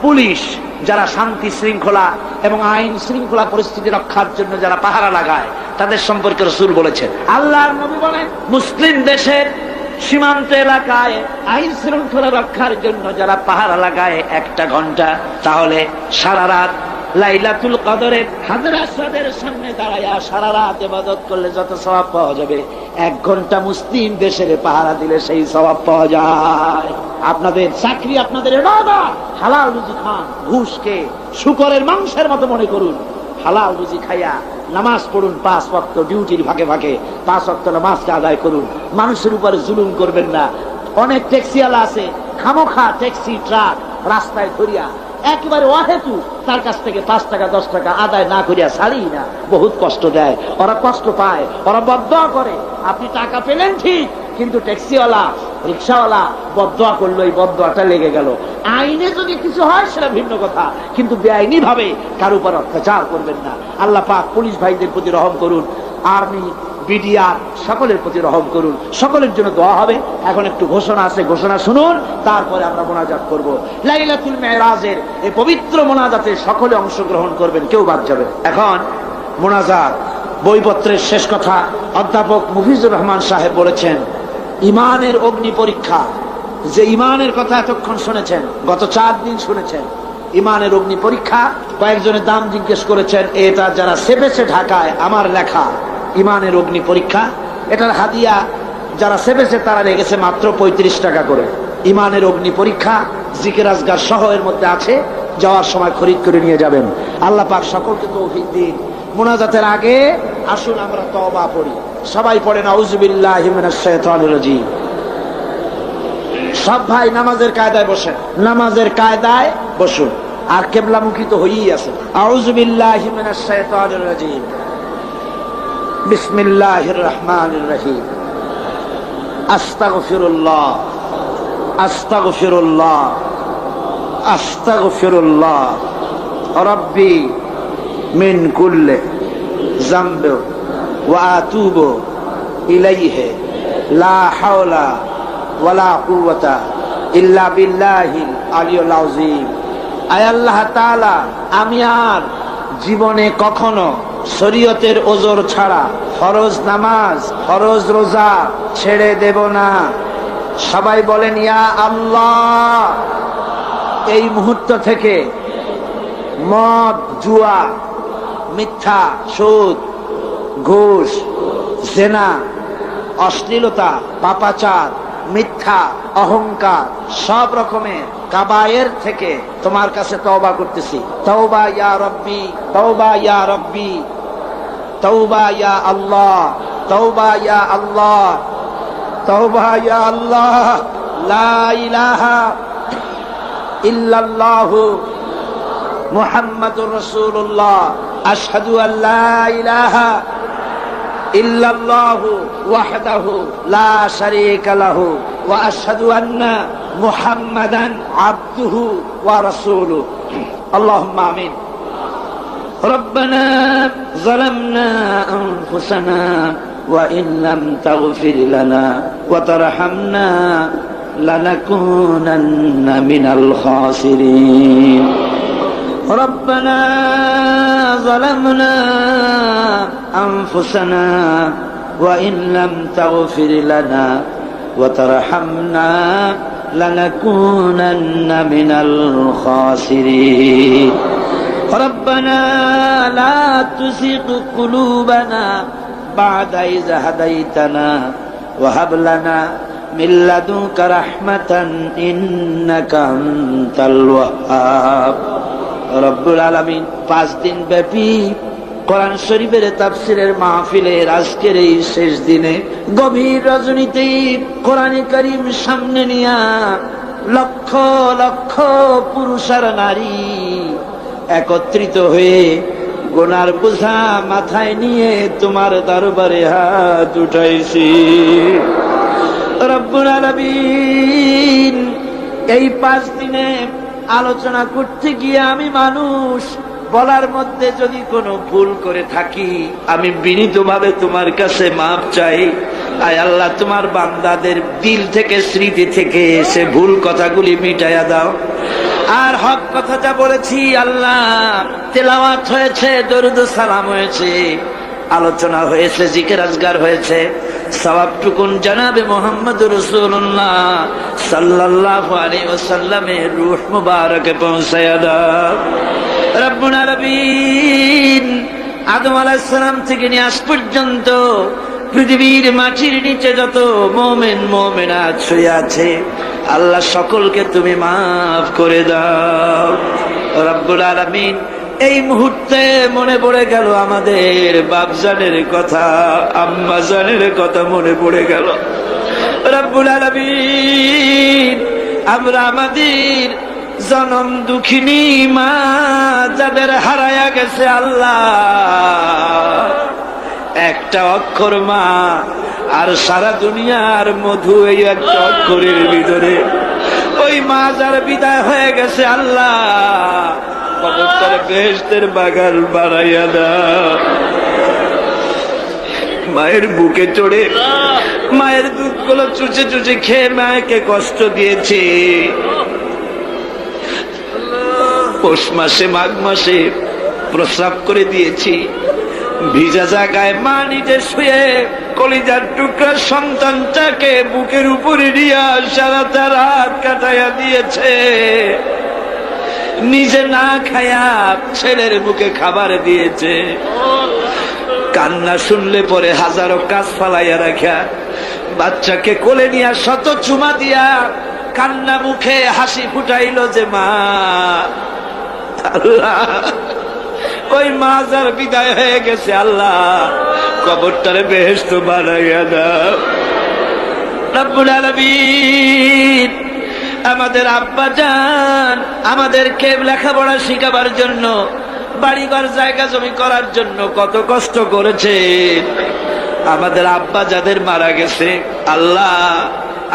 Speaker 1: পুলিশ যারা শান্তি শৃঙ্খলা এবং আইন শৃঙ্খলা পরিস্থিতি রক্ষার জন্য যারা পাহারা লাগায়, তাদের সম্পর্কে রাসূল বলেছেন, আল্লাহর নবী বলেন, মুসলিম দেশের সীমান্ত এলাকায় আইন শৃঙ্খলা রক্ষার জন্য যারা পাহারা লাগায় 1টা ঘন্টা, তাহলে সারা রাত লাইলাতুল কদরে হাজরে আসওয়াদের সামনে দাঁড়ায়া সারা রাত ইবাদত করলে যত সওয়াব পাওয়া যাবে, 1 ঘন্টা মুসলিম দেশের পাহারা দিলে সেই সওয়াব পাওয়া যায়। আপনাদের চাকরি আপনাদের ইবাদত। হালাল রুজি খান, ঘুষকে শুকরের মাংসের মতো মনে করুন। হালাল রুজি খাইয়া নামাজ পড়ুন, 5 ওয়াক্ত ডিউটির ফাঁকে ফাঁকে 5 ওয়াক্ত নামাজকে আদায় করুন। মানুষের উপরে জুলুম করবেন না। অনেক ট্যাক্সিওয়ালা আছে খামোখা ট্যাক্সি ট্রাক রাস্তায় ধরিয়া একেবারে অহেতু তার কাছ থেকে 5 টাকা 10 টাকা আদায় না করিয়া ছাড়ি না, বহুত কষ্ট দেয়, ওরা কষ্ট পায়, ওরা বদদোয়া করে। আপনি টাকা পেলেন ঠিক, কিন্তু ট্যাক্সিওয়ালা রিক্সাওয়ালা বদদোয়া করলো, এই বদদোয়াটা লেগে গেল। আইনে যদি কিছু হয় সেটা ভিন্ন কথা, কিন্তু বেআইনি ভাবে কার উপর অত্যাচার করবেন না। আল্লাহ পাক পুলিশ ভাইদের প্রতি রহম করুন, আর্মি বিডিআর সকলের প্রতি রহম করুন, সকলের জন্য দোয়া হবে। এখন একটু ঘোষণা আছে, ঘোষণা শুনুন, তারপরে আমরা মোনাজাত করব। লাইলাতুল মেরাজের এই পবিত্র মোনাজাতে সকলে অংশগ্রহণ করবেন, কেউ বাদ যাবে। এখন মোনাজাত বইপত্রের শেষ কথা অধ্যাপক মুফিজুর রহমান সাহেব বলেছেন, ইমানের অগ্নি পরীক্ষা। যে ইমানের কথা এতক্ষণ শুনেছেন, গত 4 দিন শুনেছেন, ইমানের অগ্নি পরীক্ষা। কয়েকজনের দাম জিজ্ঞেস করেছেন, এটা যারা সেপেছে ঢাকায় আমার লেখা ইমানের অগ্নি পরীক্ষা, এটার হাদিয়া যারা সেপেছে তারা রেখেছে মাত্র 35 টাকা করে। ইমানের অগ্নি পরীক্ষা জিকির আজগার সহ এর মধ্যে আছে, যাওয়ার সময় খরিদ করে নিয়ে যাবেন। আল্লাহ পাক সকলকে তৌফিক দিন। মোনাজাতের আগে আসুন আমরা তওবা পড়ি, সবাই পড়েন আউযুবিল্লাহি মিনাশ শাইতানির রাজীম। সব ভাই নামাজের কায়দায় বসেন, নামাজের কায়দায় বসুন, আর কিবলামুখী তো হয়েই আছে। আউযুবিল্লাহি মিনাশ শাইতানির রাজীম, বিসমিল্লাহির রহমানির রহিম, আস্তাগফিরুল্লাহ আস্তাগফিরুল্লাহ আস্তাগফিরুল্লাহ রাব্বি মিন কুল্লি যামবি ওয়া আতুবু ইলাইহি লা হাওলা ওয়ালা কুওয়াতা ইল্লা বিল্লাহিল আলিয়্যিল আযীম। আয় আল্লাহ তাআলা, আমি আর জীবনে কখনো শরীয়তের ওজর ছাড়া ফরজ নামাজ, ফরজ রোজা ছেড়ে দেব না। সবাই বলেন ইয়া আল্লাহ। এই মুহূর্ত থেকে মদ, জুয়া, মিথ্যা, সুদ, ঘুষ, জেনা, অশ্লীলতা, পাপাচার, মিথ্যা, অহংকার, সব রকমের কাবায়ের থেকে তোমার কাছে তওবা করতেছি। তওবা ইয়া রব্বি, তওবা ইয়া রব্বি, তওবা ইয়া আল্লাহ, তওবা ইয়া আল্লাহ, তওবা ইয়া আল্লাহ। লা ইলাহা ইল্লাল্লাহু মুহাম্মাদুর রাসূলুল্লাহ, আশহাদু আল্লা ইলাহা ইল্লাল্লাহু ওয়াহদাহু লা শারীকা লাহু ওয়া আশহাদু আন্না মুহাম্মাদান আবদুহু ওয়া রাসূলুহু। আল্লাহুম্মা আমিন। রব্বানা যালামনা আনফুসানা ওয়া ইন লাম তাগফির লানা ওয়া তারহামনা লানাকুনান্না মিনাল খাসিরিন। ربنا ظلمنا أنفسنا وإن لم تغفر لنا وترحمنا لنكونن من الخاسرين. ربنا لا تزغ قلوبنا بعد إذ هديتنا وهب لنا من لدنك رحمة إنك أنت الوهاب. রব্বুল আলামিন 5 দিন ব্যাপী কোরআন শরীফের তাফসীরের মাহফিলের আজকের এই শেষ দিনে গভীর রজনীতে কোরআনে কারীম সামনে নিয়া লক্ষ লক্ষ পুরুষ আর নারী একত্রিত হয়ে গুনার বোঝা মাথায় নিয়ে তোমার দরবারে হাত উঠাইছি। রব্বুল আলামিন, এই 5 দিনে আলোচনা করতে গিয়ে আমি মানুষ, বলার মধ্যে যদি কোনো ভুল করে থাকি আমি বিনীতভাবে তোমার কাছে মাপ চাই। আয় আল্লাহ, তোমার বান্দাদের দিল থেকে, স্মৃতি থেকে সে ভুল কথাগুলি মিটাইয়া দাও। আর হক কথা যা বলেছি আল্লাহ, তেলাওয়াত হয়েছে, দরুদ ও সালাম হয়েছে, আলোচনা হয়েছে, জিকির আজগার হয়েছে, সওয়াবটুকুন জানাবে মুহাম্মদুর রাসূলুল্লাহ সাল্লাল্লাহু আলাইহি ওয়াসাল্লামের রূহ মুবারকে পৌঁছায়া দাও। রব্বুল আলামিন, আদম আলাইহিস সালাম থেকে নিয়ে আজ পর্যন্ত পৃথিবীর মাটির নিচে যত মুমিন মুমিনাত শুয়ে আছে আল্লাহ সকলকে তুমি মাফ করে দাও। রব্বুল আলামিন, এই মুহূর্তে মনে পড়ে গেল আমাদের বাপজানের কথা, আম্মাজানের কথা মনে পড়ে গেল। রব্বুল আলামিন, আমরা আমাদের জনম দুঃখিনী মা যাদের হারায়া গেছে আল্লাহ, একটা অক্ষর মা আর সারা দুনিয়ার মধু এই একটা অক্ষরের ভিতরে। ওই মা যার বিদায় হয়ে গেছে আল্লাহ, কবরটার বেহেশতের বাগান বাড়াইয়া দাও। মায়ের বুকে চড়ে মায়ের দুধগুলো চুচে চুচে খেয়ে মাকে কষ্ট দিয়েছে। পৌষ মাসে মাঘ মাসে প্রস্রাব করে দিয়েছি, ভিজা জায়গায় মা নিজে শুয়ে কলিজার টুকরা সন্তানটাকে বুকের উপরে নিয়ে সারাটা রাত কাটাইয়া দিয়েছে। নিজে না খায়া ছেলের বুকে খাবার দিয়েছে। কান্না শুনলে পরে হাজারো কাজ ফালাইয়া রাখা, বাচ্চাকে কোলে নিয়া শত চুমা দিয়া কান্না মুখে হাসি ফুটাইল যে মা। আল্লাহ, ওই মা যার বিদায় হয়ে গেছে আল্লাহ, কবরটারে বেহেশত বানাইয়া দাও। রব্বুল আলামিন, আমাদের আব্বা জান আমাদেরকে লেখাপড়া শিখাবার জন্য, বাড়িঘর জায়গা জমি করার জন্য কত কষ্ট করেছে। আমাদের আব্বা যাদের মারা গেছে আল্লাহ,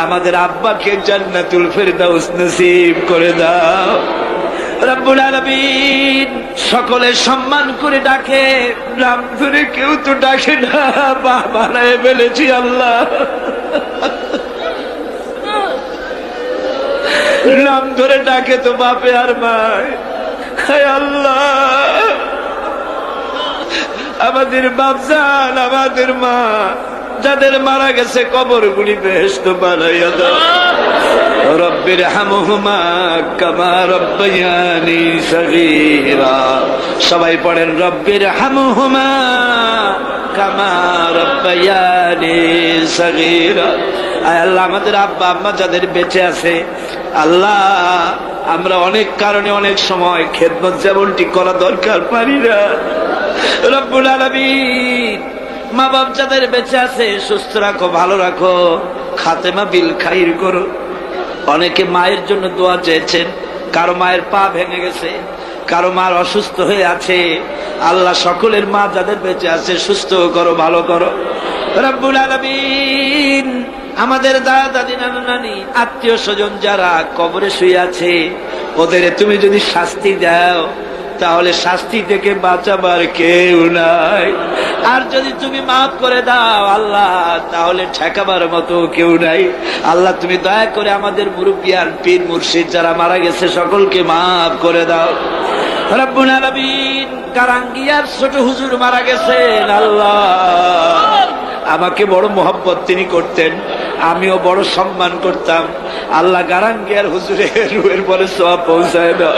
Speaker 1: আমাদের আব্বাকে জান্নাতুল ফেরদাউস নসিব করে দাও। রব্বুল আলামিন, সকলে সম্মান করে ডাকে, নাম ধরে কেউ তো ডাকে না, বানায় ফেলেছি আল্লাহ। নাম ধরে ডাকে তো বাপে আর মায়। আল্লাহ, আমাদের বাপজান আমাদের মা যাদের মারা গেছে কবরগুলি বেহেশত বানাইয়া দাও। রব্বির হামহুমা কামা রব্বায়ানি সগীরা। সবাই পড়েন রব্বির হামহুমা কামা রব্বায়ানি সগীরা। আয় আল্লাহ, আমাদের আব্বা আম্মা যাদের বেঁচে আছে আল্লাহ, আমরা অনেক কারণে অনেক সময় খেদমত যেমনটি করা দরকার পারি না। রব্বুল আলামিন, মা বাপ যাদের বেঁচে আছে সুস্থ রাখো, ভালো রাখো, খাতেমা বিল খাইর করো। অনেকে মায়ের জন্য দোয়া চেয়েছেন, কারো মায়ের পা ভেঙে গেছে, কারো মার অসুস্থ হয়ে আছে। আল্লাহ, সকলের মা যাদের বেঁচে আছে সুস্থ করো, ভালো করো। রব্বুল আলামিন, আমাদের দাদা দাদি নানা নানি আত্মীয় স্বজন যারা কবরে শুয়ে আছে, ওদের তুমি যদি শাস্তি দাও তাহলে শাস্তি থেকে বাঁচাবার কেউ নাই। আর যদি তুমি মাফ করে দাও আল্লাহ, তাহলে ঠেকাবার মতো কেউ নাই। আল্লাহ, তুমি দয়া করে আমাদের মুরব্বিয়ান পীর মুর্শিদ যারা মারা গেছে সকলকে মাফ করে দাও। রব্বুল আলামিন, কারাঙ্গিয়ার ছোট হুজুর মারা গেছেন আল্লাহ, আমাকে বড় মোহাব্বত তিনি করতেন, আমিও বড় সম্মান করতাম। আল্লাহ, গারাঙ্গিয়ার হুজুরের রুহের পরে সওয়াব পৌঁছায় দাও।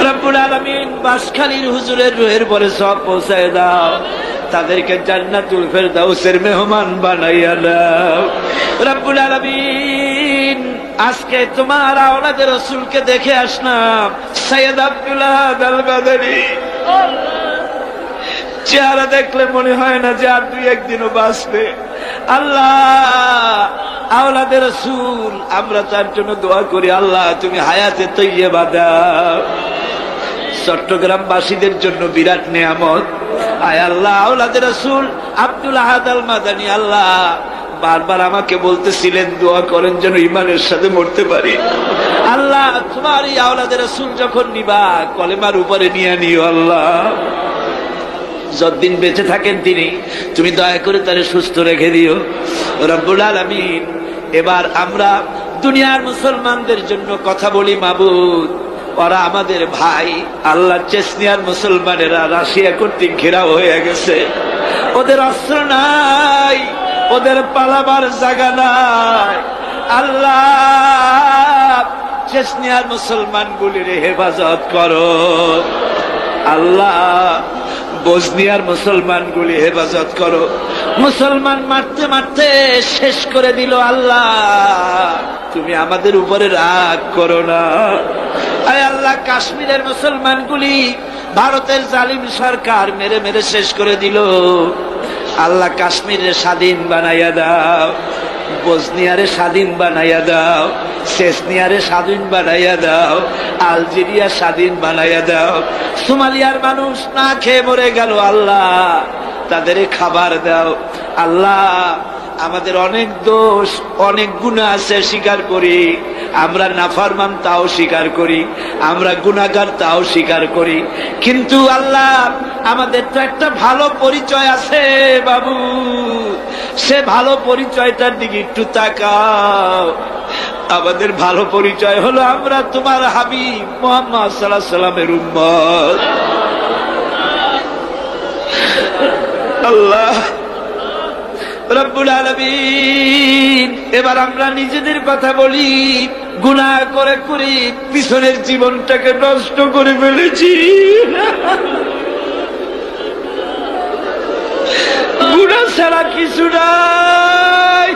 Speaker 1: রব্বুল আলামিন, বাঁশখালীর হুজুরের রুহের পরে সওয়াব পৌঁছায় দাও। তাদেরকে জান্নাতুল ফেরদাউসের মেহমান বানাইয়া দাও। রব্বুল আলামিন, আজকে তোমার আওলাদে রাসূলকে দেখে আসলাম, সৈয়দ আব্দুল্লাহ আল বাদারী। চেহারা দেখলে মনে হয় না যে আর দুই একদিনও বাঁচবে। আল্লাহ, আওলাদে রাসূল, আমরা তার জন্য দোয়া করি আল্লাহ, তুমি হায়াতে তৈয়বা দাও। চট্টগ্রামবাসীদের জন্য বিরাট নেয়ামত। আয় আল্লাহ, আওলাদে রাসূল আব্দুল আহাদ আল মাদানী আল্লাহ বারবার আমাকে বলতেছিলেন দোয়া করেন যেন ইমানের সাথে মরতে পারি। আল্লাহ, তোমার এই আওলাদে রাসূল যখন নিবা কলেমার উপরে নিয়ে নিও আল্লাহ। যতদিন বেঁচে থাকেন তিনি, তুমি দয়া করে তারে সুস্থ রেখে দিও। রব্বুল আলামিন, এবার আমরা দুনিয়ার মুসলমানদের জন্য কথা বলি মাবুদ, ওরা আমাদের ভাই। আল্লাহ, চেচনিয়ার মুসলমানেরা রাশিয়া কর্তৃক ঘেরাও হয়ে গেছে, ওদের অস্ত্র নাই, ওদের পালাবার জায়গা নাই। আল্লাহ, চেচনিয়ার মুসলমানগুলির হেফাজত করো আল্লাহ। বসনিয়ার মুসলমানগুলি হেফাজত করো। মুসলমান মারতে মারতে শেষ করে দিল আল্লাহ, তুমি আমাদের উপরে রাগ করো না। আয় আল্লাহ, কাশ্মীরের মুসলমানগুলি ভারতের জালিম সরকার মেরে মেরে শেষ করে দিল। আল্লাহ, কাশ্মীরের স্বাধীন বানাইয়া দাও। বসনিয়ারে স্বাধীন বানাইয়া দাও, চেচনিয়ারে স্বাধীন বানাইয়া দাও, আলজেরিয়া স্বাধীন বানাইয়া দাও। সোমালিয়ার মানুষ না খেয়ে মরে গেল, আল্লাহ তাদের খাবার দাও। আল্লাহ আমাদের অনেক দোষ, অনেক গুনাহ আছে, স্বীকার করি। আমরা নাফরমান তাও স্বীকার করি, আমরা গুনাহগার তাও স্বীকার করি। কিন্তু আল্লাহ আমাদের তো একটা ভালো পরিচয় আছে বাবু, সে ভালো পরিচয়টার দিকে একটু তাকাও। আমাদের ভালো পরিচয় হলো আমরা তোমার হাবিব মুহাম্মদ সাল্লাল্লাহু আলাইহি সাল্লামের উম্মত। আল্লাহ রব্বুল আলামিন, এবার আমরা নিজেদের কথা বলি। গুনাহ করে করে পিছনের জীবনটাকে নষ্ট করে ফেলেছি। গুনাহ ছাড়া কিছু নাই,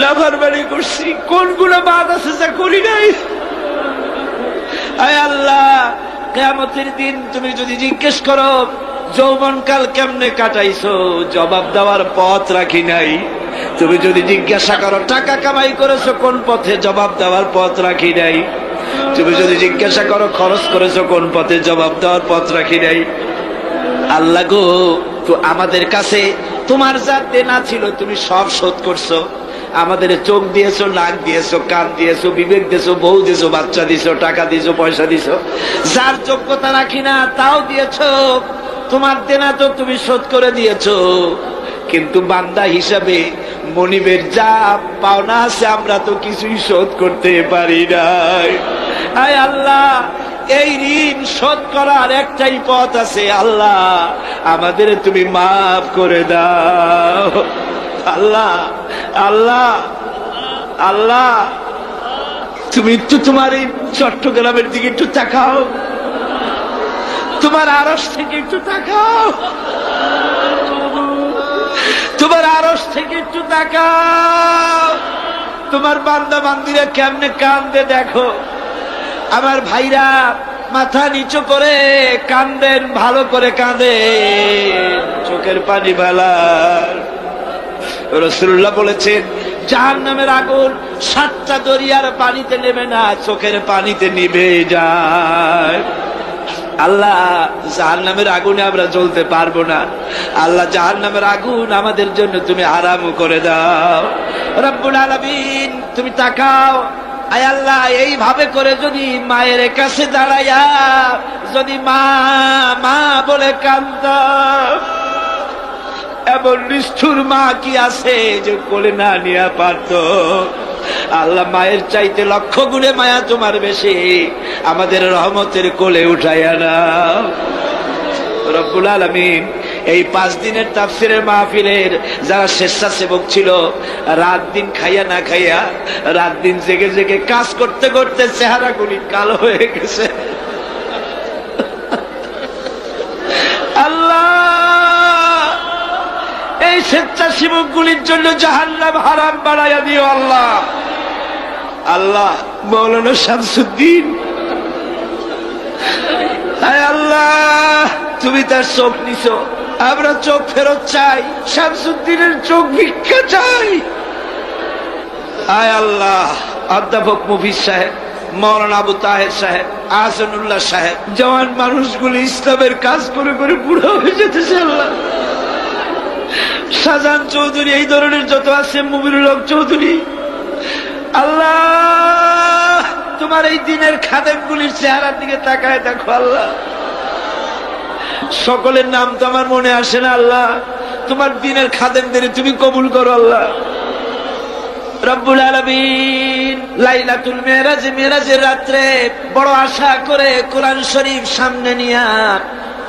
Speaker 1: লাফারবাড়ি করছি। কোন গুনাহ বাদ আছে যা করি নাই? আয় আল্লাহ, কিয়ামতের দিন তুমি যদি জিজ্ঞেস করো যৌবনকাল কেমনে কাটাইছো, জবাব দেওয়ার পথ রাখি নাই। তুমি যদি জিজ্ঞাসা করো টাকা কামাই করেছো কোন পথে, জবাব দেওয়ার পথ রাখি নাই। তুমি যদি জিজ্ঞাসা করো খরচ করেছো কোন পথে, জবাব দেওয়ার পথ রাখি নাই। আল্লাহ গো, তো আমাদের কাছে তোমার যা দেনা ছিল তুমি সব শোধ করছো। আমাদের চোখ দিয়েছো, নাক দিয়েছো, কান দিয়েছো, বিবেক দিয়েছো, বউ দিয়েছো, বাচ্চা দিয়েছো, টাকা দিয়েছো, পয়সা দিয়েছো। যার যোগ্যতা রাখি না তাও দিয়েছো। তোমার দেনা তো তুমি শোধ করে দিয়েছো, কিন্তু বান্দা হিসাবে মনিবের যা পাওনা আছে আমরা তো কিছুই শোধ করতে পারি নাই। আয় আল্লাহ, এই ঋণ শোধ করার একটাই পথ আছে। আল্লাহ আমাদের তুমি মাফ করে দাও। আল্লাহ আল্লাহ আল্লাহ, তুমি একটু তোমার এই চট্টগ্রামের দিকে একটু তাকাও, তোমার আরশ থেকে একটু তাকাও, তোমার আরশ থেকে একটু তাকাও। তোমার বান্দা বান্দিরা কেমনে কান্দে দেখো। আমার ভাইরা মাথা নিচু করে কান্দেন, ভালো করে কাঁদেন, চোখের পানি ভালার। রাসূলুল্লাহ বলেছেন জাহান্নামের আগুন 7টা দরিয়ার পানিতে নেমে না, চোখের পানিতে নিভে যায়। আল্লাহ জাহান্নামের আগুনে আমরা জ্বলতে পারবো না। আল্লাহ জাহান্নামের আগুন আমাদের জন্য তুমি আরাম করে দাও। রব্বুল আলামিন তুমি তাকাও। আয় আল্লাহ, এইভাবে করে যদি মায়ের কাছে দাঁড়াইয়া যদি মা মা বলে কান্দাও, এমন নিষ্ঠুর মা কি আছে যে কোলে না নিয়ে পারত? আল্লাহ মায়ের চাইতে 1,00,000 গুণে মায়া তোমার বেশি, আমাদের রহমতের কোলে উঠাইয়া নাও। রব্বুল আলামিন এই 5 দিনের তাফসীরের মাহফিলের যারা স্বেচ্ছাসেবক ছিল, রাত দিন খাইয়া না খাইয়া, রাত দিন জেগে জেগে কাজ করতে করতে চেহারাগুলি কালো হয়ে গেছে। আল্লাহ এই স্বেচ্ছাসেবক গুলির জন্য জাহান্নাম হারাম বানাইয়া দিও। আল্লাহ আল্লাহ মাওলানা শামসুদ্দিন, আয় আল্লাহ তুমি তার চোখ নিছো, আমরা চোখ ফেরত চাই, শামসুদ্দিনের চোখ ভিক্ষা চাই। আয় আল্লাহ অধ্যাপক মুফিজ সাহেব, মাওলানা আবু তাহের সাহেব, আহসানুল্লাহ সাহেব, জওয়ান মানুষগুলি ইসলামের কাজ করে করে বুড়ো হয়ে যেতেছে। আল্লাহ শাহজাহান চৌধুরী, এই ধরনের যত আছে, মুবিনুল হক চৌধুরী, আল্লাহ তোমার এই দিনের খাদেমগুলির চেহারার দিকে তাকায় দেখো। আল্লাহ সকলের নাম তো আমার মনে আসে না। আল্লাহ তোমার দিনের খাদেমদের তুমি কবুল করো। আল্লাহ রব্বুল আলামিন লাইলাতুল মেরাজ, মেরাজের রাত্রে বড় আশা করে কোরআন শরীফ সামনে নিয়া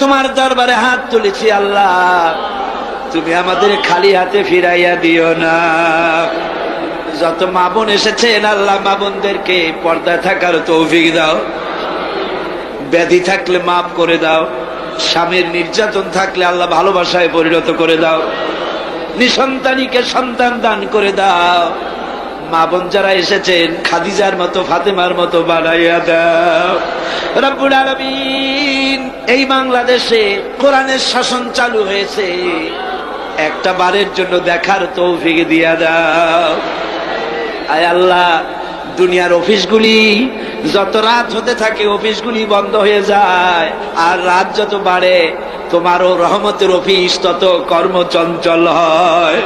Speaker 1: তোমার দরবারে হাত তুলেছি। আল্লাহ তুমি আমাদের খালি হাতে ফিরাইয়া দিও না। যত মা বোন এসেছেন আল্লাহ মা বোনদেরকে পর্দায় থাকার তৌফিক দাও। ব্যাধি থাকলে মাফ করে দাও। স্বামীর নির্যাতন থাকলে আল্লাহ ভালোবাসায় পরিণত করে দাও। নিঃসন্তানীকে সন্তান দান করে দাও। মা বোন যারা এসেছেন খাদিজার মতো, ফাতেমার মতো বানাইয়া দাও। রব্বুল আলামিন এই বাংলাদেশে কোরআনের শাসন চালু হয়েছে, একটা বারের জন্য দেখার তৌফিক দিয়া দাও। আয় আল্লাহ, দুনিয়ার অফিসগুলি যত রাত হতে থাকে অফিসগুলি বন্ধ হয়ে যায়, আর রাত যত বাড়ে তোমারও রহমতের অফিস তত কর্মচঞ্চল হয়।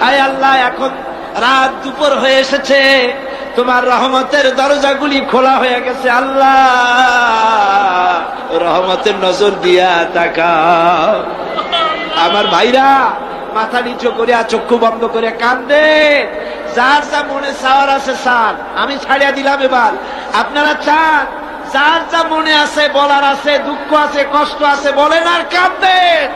Speaker 1: আয় আল্লাহ, এখন রাত দুপুর হয়ে এসেছে, তোমার রহমতের দরজাগুলি খোলা হয়ে গেছে। আল্লাহ, রহমতের নজর দিয়া তাকাও। আমার ভাইরা মাথা নিচু করিয়া চক্ষু বন্ধ করে কান্দে, যার যা মনে চাওয়ার আছে চান, আমি ছাড়িয়া দিলাম। এবার আপনারা চান, যার যা মনে আছে বলার আছে, দুঃখ আছে, কষ্ট আছে, বলেন আর কাঁদেন।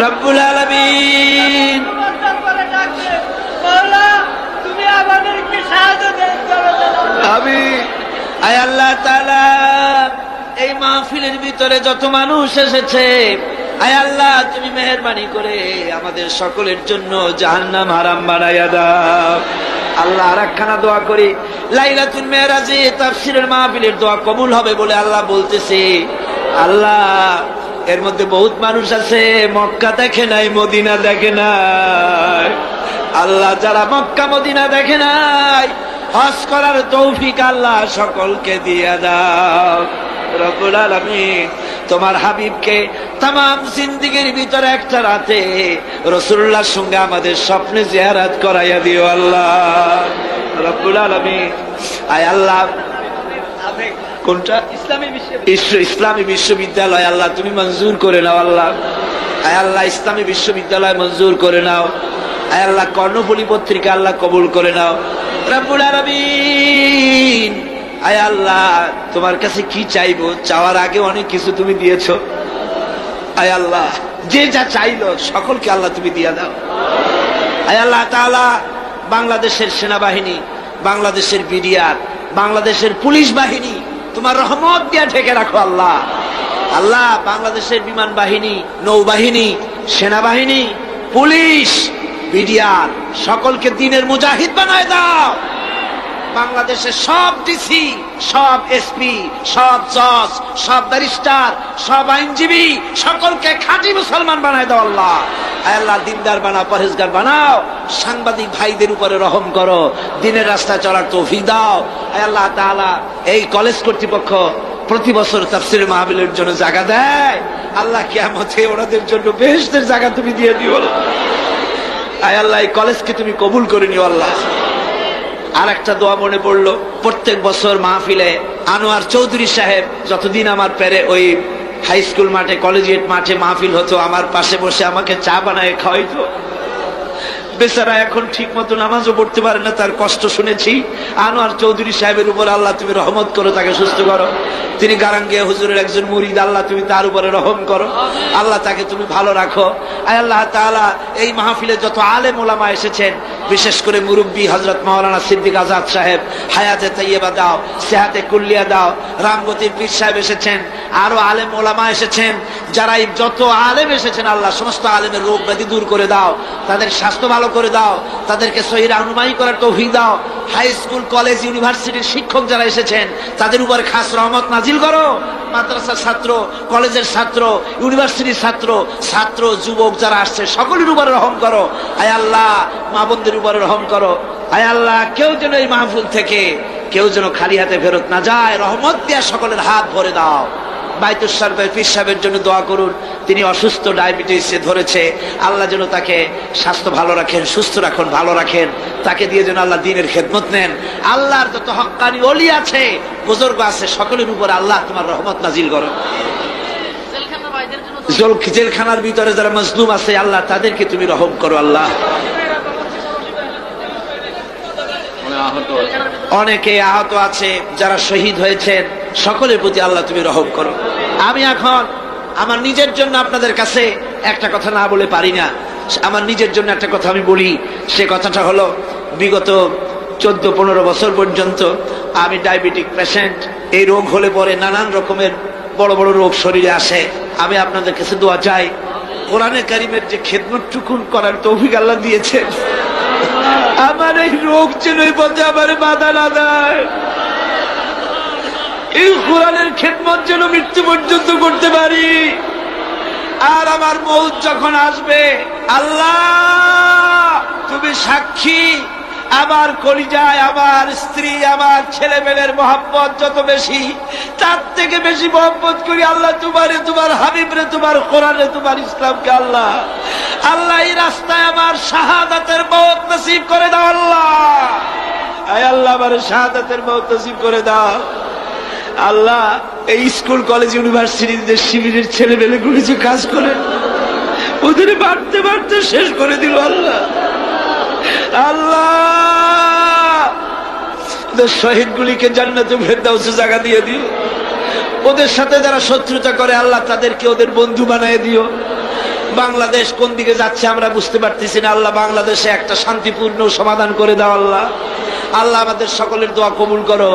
Speaker 1: রব্বুল আলামিন, আয় আল্লাহ তাআলা, এই মাহফিলের ভিতরে যত মানুষ এসেছে, আয় আল্লাহ তুমি মেহেরবানি করে আমাদের সকলের জন্য জাহান্নাম হারাম বানাইয়া দাও। আল্লাহ আর একখানা দোয়া করি, লাইলাতুল মেরাজে তাফসীরের মাহফিলের দোয়া কবুল হবে বলে আল্লাহ বলতেছে। আল্লাহ, এর মধ্যে বহুত মানুষ আছে মক্কা দেখে নাই, মদিনা দেখে নাই। আল্লাহ, যারা মক্কা মদিনা দেখে নাই, হজ করার তৌফিক আল্লাহ সকলকে দিয়ে দাও। রব্বুল আলামিন, তোমার হাবিবকে তামাম জিন্দেগির ভিতরে একটা রাতে রাসূলুল্লাহর সঙ্গে আমাদের স্বপ্নে জিয়ারত করাইয়া দিও আল্লাহ। রব্বুল আলামিন, আয় আল্লাহ, কোনটা ইসলামী বিশ্ববিদ্যালয় আল্লাহ তুমি মঞ্জুর করে নাও। আল্লাহ, আয় আল্লাহ, ইসলামী বিশ্ববিদ্যালয় মঞ্জুর করে নাও। আয় আল্লাহ, কর্ণফুলী পত্রিকা আল্লাহ কবুল করে নাও। রব্বুল আলামিন, আয় আল্লাহ, তোমার কাছে কি চাইবো, চাওয়ার আগে অনেক কিছু তুমি দিয়েছো। আয় আল্লাহ, যে যা চাইলো সকলকে আল্লাহ তুমি দিয়া দাও। আয় আল্লাহ তাআলা, বাংলাদেশের সেনাবাহিনী, বাংলাদেশের বিডিআর, বাংলাদেশের পুলিশ বাহিনী তোমার রহমত দিয়া ঢেকে রাখো আল্লাহ। আল্লাহ, বাংলাদেশের বিমান বাহিনী, নৌবাহিনী, সেনাবাহিনী, পুলিশ, বিডিআর সকলকে দিনের মুজাহিদ বানায় দাও। বাংলাদেশের সব ডিসি, সব এসপি, সব জজ, সব ব্যারিস্টার, সব আইনজীবী সকলকে খাঁটি মুসলমান বানায় দাও আল্লাহ। আয় আল্লাহ, দিনদার বানাও, পরহেজগার বানাও। সাংবাদিক ভাইদের উপরে রহম করো, দিনের রাস্তায় চলার তৌফিক দাও। আয় আল্লাহ তাআলা, এই কলেজ কর্তৃপক্ষ প্রতি বছর তাফসীরের মাহফিলের জন্য জায়গা দেয়, আল্লাহ কিয়ামতে ওনাদের জন্য বেহেশতের জায়গা তুমি দিয়ে দিও। আয় আল্লাহ, এই কলেজকে তুমি কবুল করে নিও আল্লাহ। আর একটা দোয়া মনে পড়লো, প্রত্যেক বছর মাহফিলে আনোয়ার চৌধুরী সাহেব যতদিন আমার পেরে ওই হাই স্কুল মাঠে, কলেজিয়েট মাঠে মাহফিল হতো, আমার পাশে বসে আমাকে চা বানায় খাওয়াইতো। বেচারা এখন ঠিক মতো নামাজও পড়তে পারে না, তার কষ্ট শুনেছি। আনোয়ার চৌধুরী সাহেবের উপর আল্লাহ তুমি রহমত করো, তাকে সুস্থ করো। তিনি গারাঙ্গিয়া হুজুরের একজন মুরিদ, আল্লাহ তুমি তার উপরে রহম করো। আল্লাহ, তাকে তুমি ভালো রাখো। আয় আল্লাহ তাআলা, এই মাহফিলে যত আলেম ওলামা এসেছেন, বিশেষ করে মুরব্বী হযরত মাওলানা সিদ্দিক আজাদ সাহেব, হায়াতে তাইয়্যিবা দাও, সেহাতে কুল্লিয়া দাও। রামগতির পীর সাহেব এসেছেন, আরো আলেম ওলামা এসেছেন। যারা যত আলেম এসেছেন আল্লাহ, সমস্ত আলেমের রোগ ব্যাধি দূর করে দাও, তাদের স্বাস্থ্য ভালো করে দাও, তাদেরকে সহি রাহনুমাই করার তৌফিক দাও। হাই স্কুল, কলেজ, ইউনিভার্সিটির শিক্ষক যারা এসেছেন তাদের উপর খাস রহমত নাজিল করো। মাদ্রাসার ছাত্র, কলেজের ছাত্র, ইউনিভার্সিটির ছাত্র, ছাত্র যুবক যারা আসছে সকলের উপরে রহম করো। আয় আল্লাহ, মা বোনদের উপরে রহম করো। আয় আল্লাহ, কেউ যেন এই মাহফিল থেকে কেউ যেন খালি হাতে ফেরত না যায়, রহমত দিয়া সকলের হাত ভরে দাও। বাইতুল শরীফের পীর সাহেবের জন্য দোয়া করুন। তিনি অসুস্থ, ডায়াবেটিসে ধরেছে। আল্লাহ যেন তাকে স্বাস্থ্য ভালো রাখেন, সুস্থ রাখুন, ভালো রাখেন। তাকে দিয়ে যেন আল্লাহ দ্বীনের খেদমত নেন। আল্লাহর যত হক্কানি ওলি আছে, বুজুর্গ আছে, সকলের উপর আল্লাহ তোমার রহমত নাজিল করো। জেলখানার ভিতরে যারা মজলুম আছে, আল্লাহ তাদেরকে তুমি রহম করো। আল্লাহ অনেকে আহত আছে, যারা শহীদ হয়েছেন, সকলের প্রতি আল্লাহ তুমি রহম করো। আমি এখন আমার নিজের জন্য আপনাদের কাছে একটা কথা না বলে পারি না। আমার নিজের জন্য একটা কথা আমি বলি। সে কথাটা হলো, বিগত 14-15 বছর পর্যন্ত আমি ডায়াবেটিক পেশেন্ট। এই রোগ হলে পরে নানান রকমের বড় বড় রোগ শরীরে আসে। আমি আপনাদের কাছে দোয়া চাই, কোরআনে কারিমের যে খেদমতটুকুন করার তৌফিক আল্লাহ দিয়েছেন, আমার এই রোগ যেন এই পথে আমার বাধা না দেয়। এই কোরআনের খেদমত যেন মৃত্যু পর্যন্ত করতে পারি। আর আমার মৌত যখন আসবে, আল্লাহ তুমি সাক্ষী, আমার কলিজায় আমার স্ত্রী, আমার ছেলে মেয়ের মহব্বত যত বেশি, তার থেকে বেশি মহব্বত করি আল্লাহ তোমারে, তোমার হাবিবরে, তোমার কোরআনে, তোমার ইসলামকে। আল্লাহ আল্লাহ এই রাস্তায় আমার শাহাদাতের মওত নসিব করে দাও। আল্লাহ আয় আল্লাহ আমার শাহাদাতের মওত নসিব করে দাও। আল্লাহ এই স্কুল কলেজ ইউনিভার্সিটিতে শিবিরের ছেলে মেয়েগুলি যে কাজ করে, ওদের বাড়তে বাড়তে শেষ করে দিল। আল্লাহ আল্লাহ ওদের শহীদগুলিকে জান্নাতুল ফেরদাউসে জায়গা দিয়ে দিও। ওদের সাথে যারা শত্রুতা করে, আল্লাহ তাদেরকে ওদের বন্ধু বানিয়ে দিও। বাংলাদেশ কোন দিকে যাচ্ছে আমরা বুঝতে পারতেছি না। আল্লাহ বাংলাদেশে একটা শান্তিপূর্ণ সমাধান করে দাও। আল্লাহ আল্লাহ আমাদের সকলের দোয়া কবুল করো,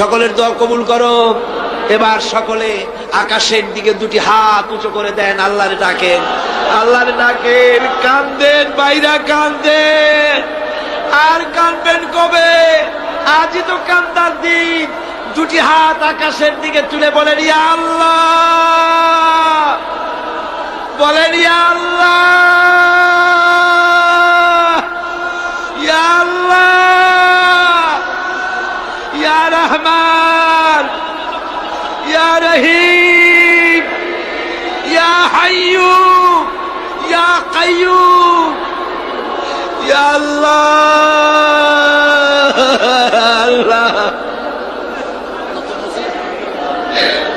Speaker 1: সকলের দোয়া কবুল করো। এবার সকলে আকাশের দিকে দুটি হাত উঁচু করে দেন, আল্লাহরে ডাকেন, আল্লাহরে ডাকেন। কান্দেন বাইরা, কান্দেন। আর কাঁদবেন কবে? আজই তো কান্দার দিন। দুটি হাত আকাশের দিকে তুলে বলেন, ইয়া আল্লাহ, বলেন ইয়া আল্লাহ, ইয়া আল্লাহ, ইয়া রহমান, ইয়া রহিম, ইয়া হাইয়্যু, ইয়া কাইয়্যুম, ইয়া আল্লাহ, আল্লাহ,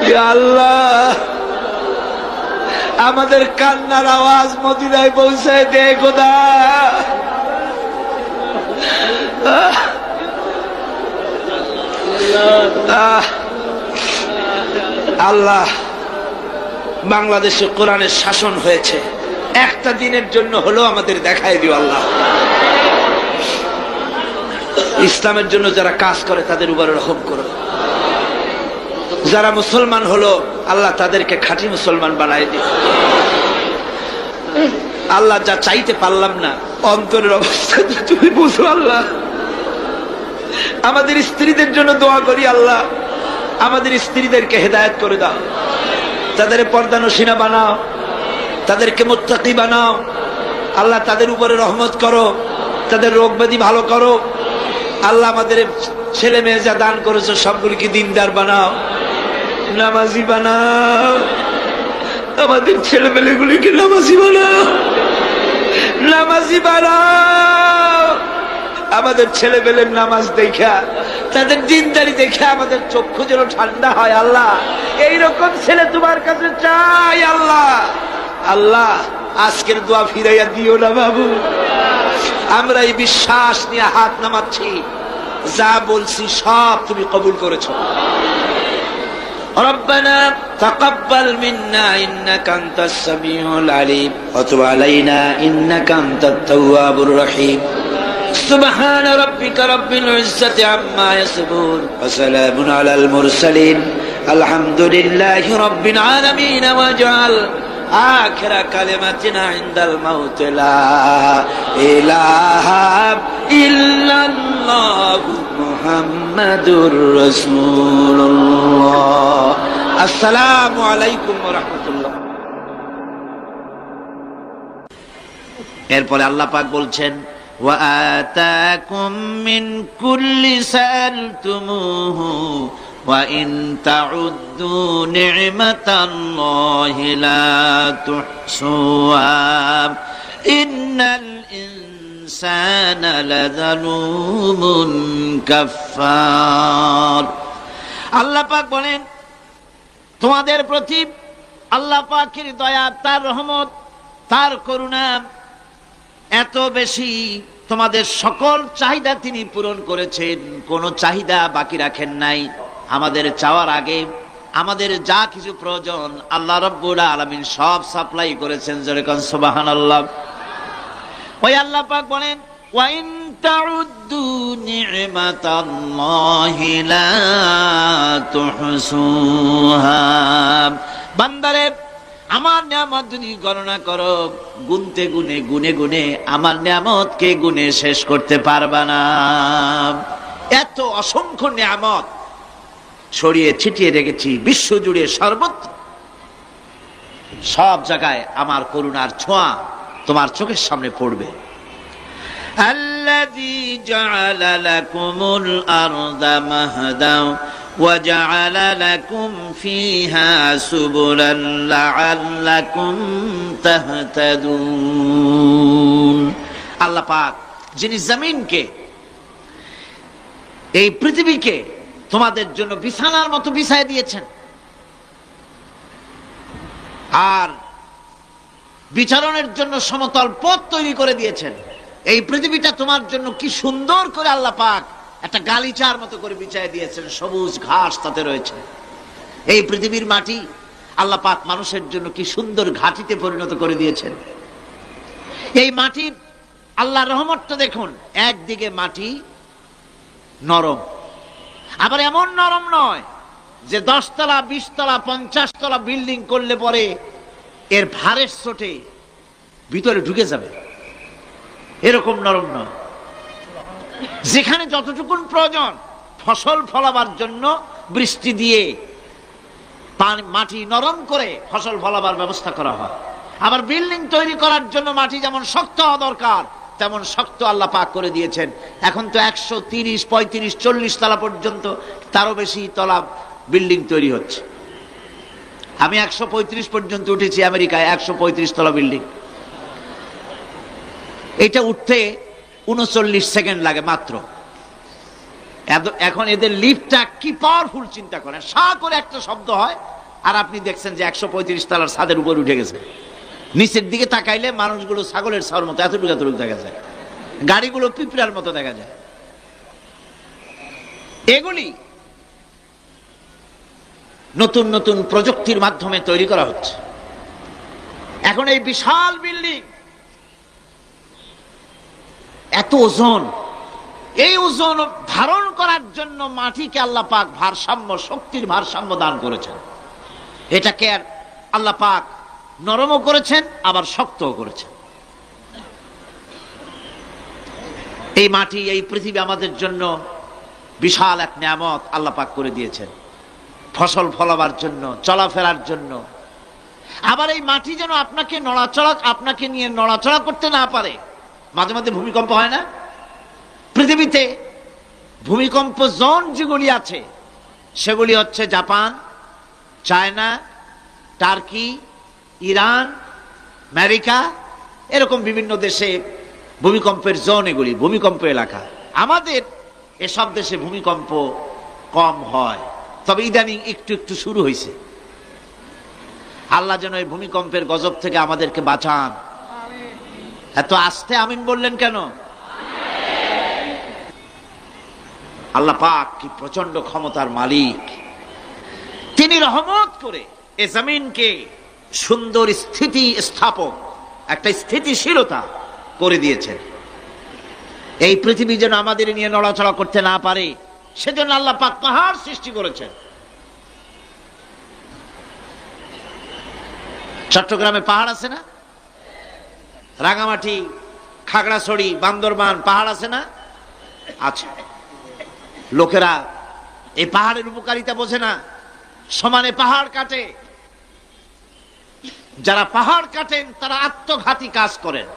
Speaker 1: ইয়া আল্লাহ। আমাদের কান্নার আওয়াজ মদিনায় পৌঁছায় দে খোদা। আল্লাহ বাংলাদেশে কোরআনের শাসন হয়েছে, একটা দিনের জন্য হলো আমাদের দেখায় দিও। আল্লাহ ইসলামের জন্য যারা কাজ করে তাদের উপরে রহম করো। যারা মুসলমান হলো, আল্লাহ তাদেরকে খাঁটি মুসলমান বানায় দিও। আল্লাহ যা চাইতে পারলাম না, অন্তরের অবস্থা তুমি বুঝো। আল্লাহ আমাদের স্ত্রীদের জন্য দোয়া করি। আল্লাহ আমাদের স্ত্রীদেরকে হেদায়েত করে দাও, তাদের পর্দানশীনা বানাও, তাদেরকে মুত্তাকি বানাও। আল্লাহ তাদের উপরে রহমত করো, তাদের রোগ ব্যাধি ভালো করো। আল্লাহ আমাদের ছেলে মেয়ে যা দান করেছো সবগুলিকে দিনদার বানাও, নামাজি বানাও। আমাদের ছেলে মেয়েগুলিকে নামাজি বানাও, নামাজি বানাও। আমাদের ছেলে মেয়ের নামাজ দেখা, তাদের দিনদারি দেখে আমাদের চক্ষু যেন ঠান্ডা হয়। আল্লাহ এইরকম ছেলে তোমার কাছে চাই। আল্লাহ আল্লাহ আজকের দোয়া ফিরাইয়া দিও না বাবু। আমরা এই বিশ্বাস নিয়ে হাত নামাচ্ছি, যা বলছি সব তুমি কবুল করেছো। ربنا تقبل منا إنك أنت السميع العليم وتب علينا إنك أنت التواب الرحيم سبحان ربك رب العزة عما يصفون وسلام على المرسلين الحمد لله رب العالمين واجعل آخر كلمتنا عند الموت لا إله إلا الله محمد رسول الله السلام عليكم ورحمة الله। এরপরে আল্লাহ পাক বলছেন, وآتاكم من كل سألتموه
Speaker 2: وإن تعدوا نعمة الله لا تحصوها إن الإنسان لظلوم كفار আল্লাহ পাক বলেন, তোমাদের প্রতি আল্লাহ পাকের দয়া, তার রহমত, তার করুণা এত বেশি, তোমাদের সকল চাহিদা তিনি পূরণ করেছেন, কোনো চাহিদা বাকি রাখেন নাই। আমাদের চাওয়ার আগে আমাদের যা কিছু প্রয়োজন আল্লাহ রাব্বুল আলামিন সব সাপ্লাই করেছেন। যেরকম সুবহানাল্লাহ। ওই আল্লাহ পাক বলেন, ওয়া ইন তাউদ্দু নি'মাতাল্লাহি লা তুহসুহা, বান্দারে আমার নিয়ামত যদি গণনা করো, গুনতে গুনে গুনে গুনে আমার নিয়ামতকে গুনে শেষ করতে পারবা না। এত অসংখ্য নিয়ামত ছড়িয়ে ছিটিয়ে রেখেছি বিশ্ব জুড়ে, সর্বত্র সব জায়গায় আমার করুণার ছোঁয়া তোমার চোখের সামনে পড়বে। আল্লাযী জাআলা লাকুমুল আরদা মাহদা وجعل لكم فيها سبلا لعلكم تهتدون। আল্লাহ পাক যিনি জমিনকে, এই পৃথিবীকে তোমাদের জন্য বিছানার মতো বিছায় দিয়েছেন, আর বিচরণের জন্য সমতল পথ তৈরি করে দিয়েছেন। এই পৃথিবীটা তোমার জন্য কি সুন্দর করে আল্লাহ পাক একটা গালিচার মতো করে বিছায় দিয়েছেন, সবুজ ঘাস তাতে রয়েছে। এই পৃথিবীর মাটি আল্লাহ পাক মানুষের জন্য কি সুন্দর ঘাটিতে পরিণত করে দিয়েছেন। এই মাটির আল্লাহর রহমতটা দেখুন, একদিকে মাটি নরম, আবার এমন নরম নয় যে 10 তলা 20 তলা 50 তলা বিল্ডিং করলে পরে এর ভারের চোটে ভিতরে ঢুকে যাবে, এরকম নরম নয়। যেখানে যতটুকুন প্রয়োজন ফসল ফলাবার জন্য বৃষ্টি দিয়ে মাটি নরম করে ফসল ফলাবার ব্যবস্থা করা হয়। আবার বিল্ডিং তৈরি করার জন্য মাটি যেমন শক্ত হওয়া দরকার তেমন শক্ত আল্লাহ পাক করে দিয়েছেন। এখন তো 130, 35, 40 তলা পর্যন্ত, তারও বেশি তলা বিল্ডিং তৈরি হচ্ছে। আমি 135 পর্যন্ত উঠেছি আমেরিকায়, 135 তলা বিল্ডিং। এটা উঠতে 39 সেকেন্ড লাগে মাত্র। এখন এদের লিফটটা কি পাওয়ারফুল চিন্তা করেন, সা করে একটা শব্দ হয় আর আপনি দেখছেন যে 135 তলার ছাদের উপর উঠে গেছে। নিচের দিকে তাকাইলে মানুষগুলো ছাগলের ছাওয়ার মতো এতটুকু এতটুকু দেখা যায়, গাড়িগুলো পিঁপড়ার মতো দেখা যায়। এগুলি নতুন নতুন প্রযুক্তির মাধ্যমে তৈরি করা হচ্ছে। এখন এই বিশাল বিল্ডিং, এত ওজন, এই ওজন ধারণ করার জন্য মাটিকে আল্লাহ পাক ভারসাম্য, শক্তির ভারসাম্য দান করেছেন। এটাকে আর আল্লাহ পাক নরমও করেছেন আবার শক্তও করেছেন। এই মাটি, এই পৃথিবী আমাদের জন্য বিশাল এক নিয়ামত আল্লাহ পাক করে দিয়েছেন, ফসল ফলাবার জন্য, চলাফেরার জন্য। আবার এই মাটি যেন আপনাকে নিয়ে নড়াচড়া করতে না পারে। মাঝে মাঝে ভূমিকম্প হয় না? পৃথিবীতে ভূমিকম্প জোন যেগুলি আছে সেগুলি হচ্ছে Japan, China, turkey, Iran, America, এরকম বিভিন্ন দেশে ভূমিকম্পের জোন, এগুলি ভূমিকম্প এলাকা। আমাদের এসব দেশে ভূমিকম্প কম হয়, তবে ইদানিং একটু একটু শুরু হয়েছে। আল্লাহ যেন এই ভূমিকম্পের গজব থেকে আমাদেরকে বাঁচান। এত আস্তে আমিন বললেন কেন? আল্লাহ পাক কি প্রচন্ড ক্ষমতার মালিক। তিনি রহমত করে এ জমিনকে সুন্দর স্থিতি স্থাপক, একটা স্থিতিশীলতা করে দিয়েছেন। এই পৃথিবী যেন আমাদের নিয়ে নড়াচড়া করতে না পারে সেজন্য আল্লাহ পাক পাহাড় সৃষ্টি করেছেন। চট্টগ্রামে পাহাড় আছে না? রাঙামাটি, খাগড়াছড়ি, বান্দরবান পাহাড় আছে না? আছে। লোকেরা এই পাহাড়ের উপকারিতা বোঝে না, সমানে পাহাড় কাটে। যারা পাহাড় কাটেন তারা আত্মঘাতী কাজ করেন,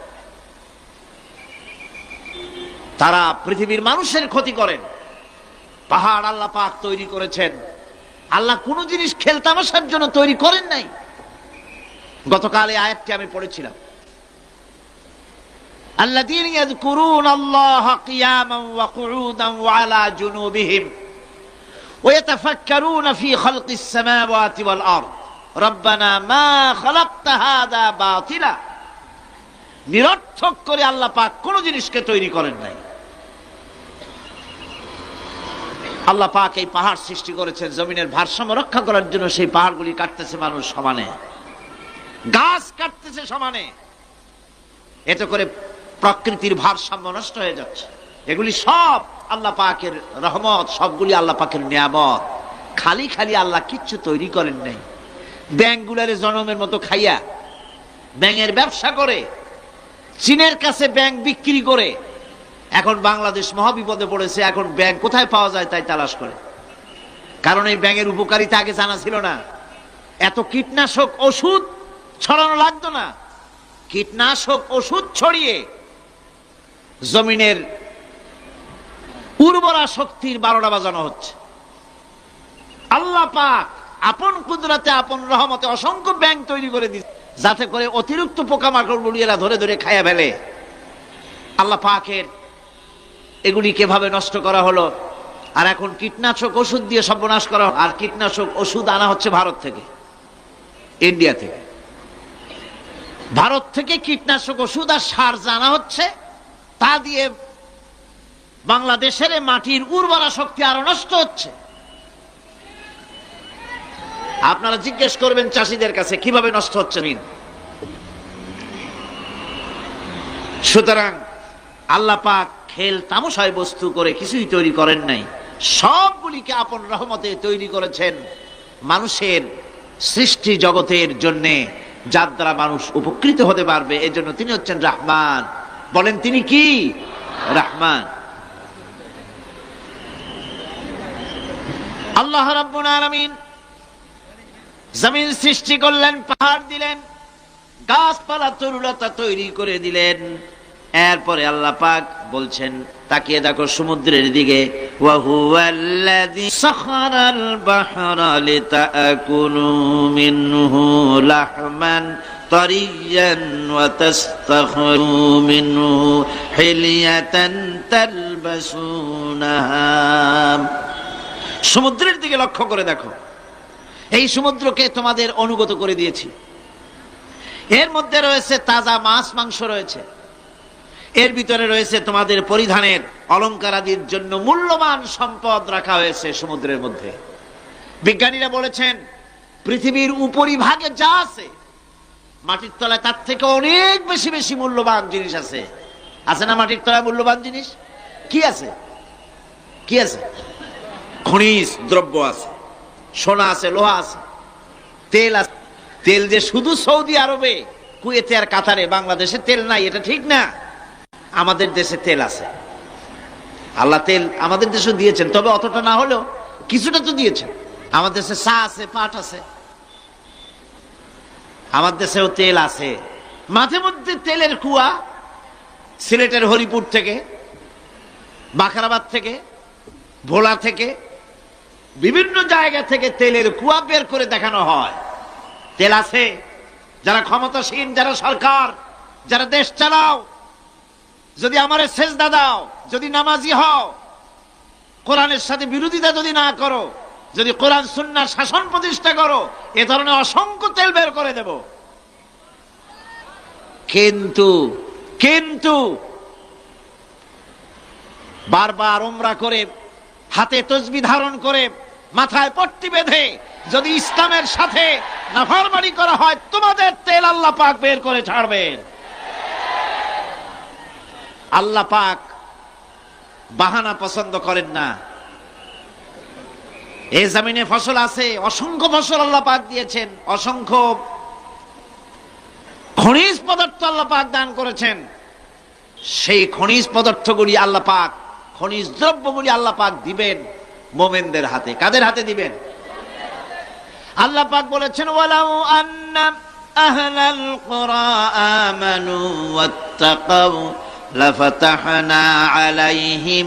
Speaker 2: তারা পৃথিবীর মানুষের ক্ষতি করেন। পাহাড় আল্লাহ পাক তৈরি করেছেন আল্লাহ কোন জিনিস খেলতামাশার জন্য তৈরি করেন নাই। গতকাল এই আয়াতটি আমি পড়েছিলাম, الذين يذكرون الله قياما وقعودا وعلى جنوبهم ويتفكرون في خلق السماوات والأرض ربنا ما خلقت هذا باطلا। নিরর্থক করে আল্লাহ পাক কোন জিনিসকে তৈরি করেন নাই। আল্লাহ পাক এই পাহাড় সৃষ্টি করেছেন জমিনের ভারসাম্য রক্ষা করার জন্য। সেই পাহাড়গুলি কাটতেছে মানুষ সমানে, গাছ কাটতেছে সমানে, এতে করে প্রকৃতির ভারসাম্য নষ্ট হয়ে যাচ্ছে। এগুলি সব আল্লাহ পাকের রহমত, সবগুলি আল্লাহ পাকের নিয়ামত। খালি খালি আল্লাহ কিচ্ছু তৈরি করেন নাই। ব্যাংকগুলারে জনমের মতো খাইয়া ব্যাঙের ব্যবসা করে, চীনের কাছে ব্যাংক বিক্রি করে এখন বাংলাদেশ মহাবিপদে পড়েছে। এখন ব্যাংক কোথায় পাওয়া যায় তাই তালাশ করে, কারণ এই ব্যাঙের উপকারিতা আগে জানা ছিল না। এত কীটনাশক ওষুধ ছড়ানো লাগতো না। কীটনাশক ওষুধ ছড়িয়ে জমিনের উর্বরা শক্তির 12টা বাজানো হচ্ছে। আল্লাহ পাক আপন কুদরতে আপন রহমতে অসংখ্য ব্যাংক তৈরি করে দিচ্ছে, যাতে করে অতিরিক্ত পোকামাকড় গুলি এরা ধরে ধরে খাইয়া ফেলে। আল্লাহ পাকের এগুলি কিভাবে নষ্ট করা হলো। আর এখন কীটনাশক ওষুধ দিয়ে সর্বনাশ করা। আর কীটনাশক ওষুধ আনা হচ্ছে ভারত থেকে, ইন্ডিয়া থেকে। ভারত থেকে কীটনাশক ওষুধ আর সার জানা হচ্ছে, তা দিয়ে বাংলাদেশের মাটির উর্বরা শক্তি আরো নষ্ট হচ্ছে। আপনারা জিজ্ঞেস করবেন চাষীদের কাছে কিভাবে নষ্ট হচ্ছে। সুতরাং আল্লাহ পাক খেল তামাশায় বস্তু করে কিছুই তৈরি করেন নাই, সবগুলিকে আপন রহমতে তৈরি করেছেন মানুষের সৃষ্টি জগতের জন্যে, যার দ্বারা মানুষ উপকৃত হতে পারবে। এই জন্য তিনি হচ্ছেন রহমান। বলেন তিনি কি? রহমান। আল্লাহ রাব্বুল আলামিন জমিন সৃষ্টি করলেন, পাহাড় দিলেন, গাছপালা তরুলতা তৈরি করে দিলেন। এরপরে আল্লাহ পাক বলছেন, তাকিয়ে দেখো সমুদ্রের দিকে, ওয়া হুয়াল্লাযী সাখারাল বাহরা লিতাকুলু মিনহু লাহমান তারিয়ান ওয়া তাস্তাখরু মিনহু হিলিয়াতান তালবাসুনাহা। সমুদ্রের দিকে লক্ষ্য করে দেখো, এই সমুদ্রকে তোমাদের অনুগত করে দিয়েছি। এর মধ্যে রয়েছে তাজা মাছ মাংস রয়েছে, এর ভিতরে রয়েছে তোমাদের পরিধানের অলংকার আদির জন্য মূল্যবান সম্পদ রাখা হয়েছে সমুদ্রের মধ্যে। বিজ্ঞানীরা বলেছেন পৃথিবীর উপরিভাগে যা আছে মাটির তলায় তার থেকে অনেক বেশি বেশি মূল্যবান জিনিস আছে। আছে না মাটির তলায় মূল্যবান জিনিস? কি আছে? কি আছে? খনিজ দ্রব্য আছে, সোনা আছে, লোহা আছে, তেল আছে। তেল যে শুধু সৌদি আরবে, কুয়েতে আর কাতারে, বাংলাদেশে তেল নাই এটা ঠিক না। আমাদের দেশে তেল আছে। আল্লাহ তেল আমাদের দেশে দিয়েছেন, তবে অতটা না হলেও কিছুটা তো দিয়েছেন। আমাদের দেশে চা আছে, পাট আছে, আমার দেশেও তেল আছে। মাঝে মধ্যে তেলের কুয়া সিলেটের হরিপুর থেকে, বাখরাবাদ থেকে, ভোলা থেকে, বিভিন্ন জায়গা থেকে তেলের কুয়া বের করে দেখানো হয়। তেল আছে। যারা ক্ষমতাসীন, যারা সরকার, যারা দেশ চালাও, যদি আমারে সেজদা দাও, যদি নামাজি হও, কোরআনের সাথে বিরোধিতা যদি না করো, যদি কোরআন সুন্নাহর শাসন প্রতিষ্ঠা করো, এ ধরনের অসংখ্য তেল বের করে দেব। কিন্তু বারবার উমরা করে, হাতে তসবিহ ধারণ করে, মাথায় পট্টি বেঁধে যদি ইসলামের সাথে নাফরমানি করা হয়, তোমাদের তেল আল্লাহ পাক বের করে ছাড়বেন। আল্লাহ পাক বাহানা পছন্দ করেন না। এই জমিনে ফসল আছে, অসংখ্য ফসল আল্লাহ পাক দিয়েছেন, অসংখ্য খনিজ পদার্থ আল্লাহ পাক দান করেছেন। সেই খনিজ পদার্থগুলি আল্লাহ পাক, খনিজ দ্রব্যগুলি আল্লাহ পাক দিবেন মুমিনদের হাতে। কাদের হাতে দিবেন? আল্লাহ পাক বলেছেন, ওয়ালাউ আন্না আহলাল কুরা আমানু ওয়াত্তাকাউ লাফাতাহনা আলাইহিম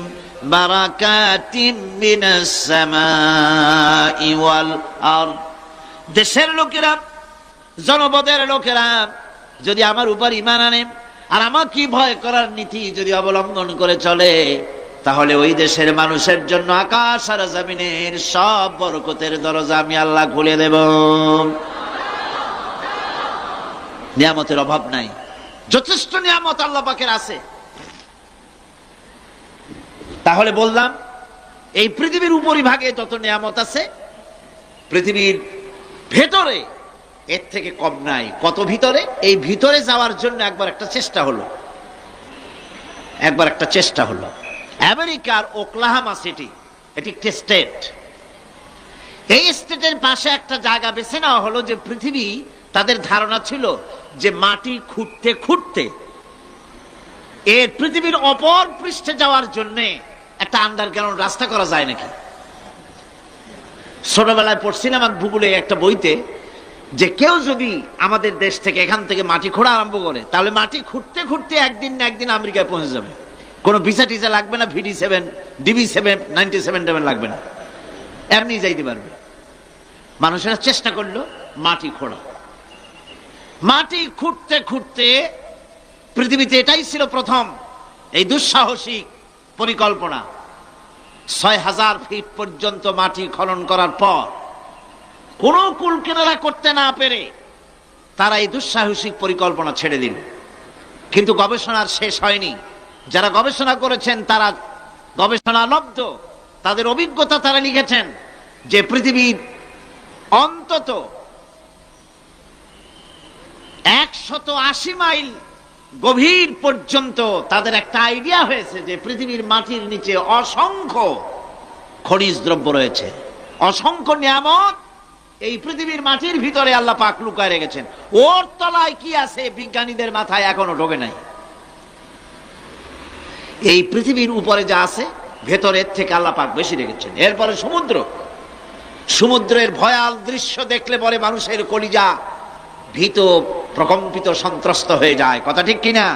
Speaker 2: বারাকাতিন মিনাস সামাই ওয়াল আরদ। দেশের লোকেরা, জনপদের লোকেরা যদি আমার উপর ঈমান আনে আর আমাকে ভয় করার নীতি যদি অবলম্বন করে চলে, তাহলে ওই দেশের মানুষের জন্য আকাশ আর জমিনের সব বরকতের দরজা আমি আল্লাহ খুলে দেব। নিয়ামতের অভাব নাই, যথেষ্ট নিয়ামত আল্লাহ পাকের আছে। তাহলে বললাম এই পৃথিবীর উপরিভাগে যত নিয়ামত আছে, পৃথিবীর ভেতরে এর থেকে কম নাই। কত ভিতরে? এই ভিতরে যাওয়ার জন্য একবার একটা চেষ্টা হলো। আমেরিকার ওকলাহামা সিটি, এটি একটি স্টেট। এই স্টেটের পাশে একটা জায়গা বেছে নেওয়া হলো, যে পৃথিবী, তাদের ধারণা ছিল যে মাটি খুঁড়তে খুঁড়তে এর পৃথিবীর অপর পৃষ্ঠে যাওয়ার জন্য একটা আন্ডারগ্রাউন্ড রাস্তা করা যায় নাকি। ছোটবেলায় পড়ছিলাম এক ভূগোলে একটা বইতে, যে কেউ যদি আমাদের দেশ থেকে এখান থেকে মাটি খোঁড়া আরম্ভ করে, তাহলে মাটি খুঁড়তে খুঁড়তে একদিন না একদিন আমেরিকায় পৌঁছে যাবে। কোনো ভিসা টিসা লাগবে না, VD7, DB7, 97 লাগবে না, এমনি যাইতে পারবে। মানুষেরা চেষ্টা করলো মাটি খোঁড়া। মাটি খুঁড়তে খুঁড়তে পৃথিবীতে এটাই ছিল প্রথম এই দুঃসাহসিক পরিকল্পনা। 6000 ফিট পর্যন্ত মাটি খনন করার পর কোন কুল কিনারা করতে না পেরে তারা এই দুঃসাহসিক পরিকল্পনা ছেড়ে দিল। কিন্তু গবেষণার শেষ হয়নি। যারা গবেষণা করেছেন তারা গবেষণালব্ধ, তাদের অভিজ্ঞতা তারা লিখেছেন যে পৃথিবীর অন্তত 180 মাইল গভীর পর্যন্ত তাদের একটা আইডিয়া হয়েছে যে পৃথিবীর মাটির নিচে অসংখ্য খনিজ দ্রব্য রয়েছে, অসংখ্য নিয়ামত এই পৃথিবীর মাটির ভিতরে আল্লাহ পাক লুকায় রেখেছেন। ওর তলায় কি আছে বিজ্ঞানীদের মাথায় এখনো ঢোকে নাই। এই পৃথিবীর উপরে যা আছে ভেতরের থেকে আল্লাহ পাক বেশি রেখেছেন। এরপরে সমুদ্রের ভয়াল দৃশ্য দেখলে পরে মানুষের কলিজা ভীত, প্রকম্পিত, সন্ত্রস্ত হয়ে যায়। কথা ঠিক কিনা?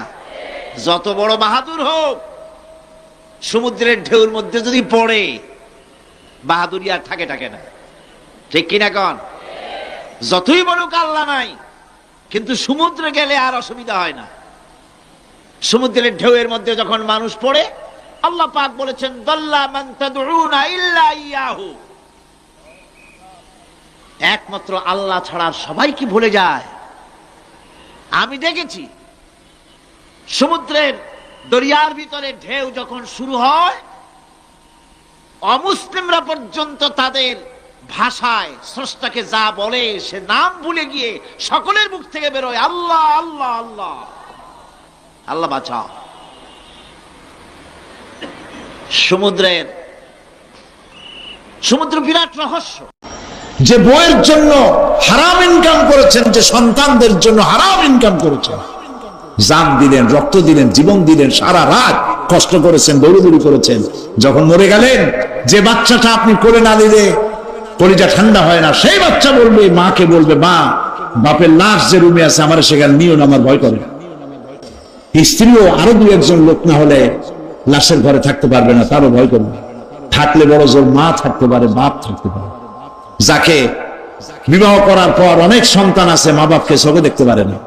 Speaker 2: যত বড় বাহাদুর হোক, সমুদ্রের ঢেউর মধ্যে যদি পড়ে, বাহাদুরি আর থাকে না। ঠিক কিনা কন? যতই বলুক আল্লাহ নাই, কিন্তু সমুদ্রে গেলে আর অসুবিধা হয় না। সমুদ্রের ঢেউয়ের মধ্যে যখন মানুষ পড়ে, আল্লাহ পাক বলেছেন দাল্লা মান তাদউনা ইল্লা ইয়াহু, একমাত্র আল্লাহ ছাড়া সবাই কি ভুলে যায়। আমি দেখেছি সমুদ্রের দরিয়ার ভিতরে ঢেউ যখন শুরু হয়, অমুসলিমরা পর্যন্ত তাদের ভাষায় স্রষ্টাকে যা বলে সে নাম ভুলে গিয়ে সকলের মুখ থেকে বেরোয় আল্লাহ আল্লাহ আল্লাহ, আল্লাহ বাঁচাও। সমুদ্র বিরাট রহস্য।
Speaker 3: যে বইয়ের জন্য হারাম ইনকাম করেছেন, যে সন্তানদের জন্য হারাম ইনকাম করেছেন, জান দিলেন, রক্ত দিলেন, জীবন দিলেন, সারা রাত কষ্ট করেছেন, দৌড়দৌড়ি করেছেন, যখন মরে গেলেন, যে বাচ্চাটা আপনি করে না দিলে কলিজা ঠান্ডা হয় না, সেই বাচ্চা বলবে, মাকে বলবে, মা বাপের লাশ যে রুমে আছে আমার সেখানে নিও না, আমার ভয় করে। স্ত্রীও আরো 2-1 লোক না হলে লাশের ঘরে থাকতে পারবে না, তারও ভয় করবে। থাকলে বড় জোর মা থাকতে পারে, বাপ থাকতে পারে। যাকে বিবাহ করার পর অনেক সন্তান আছে, মা বাপকে চোখে দেখতে পারে না।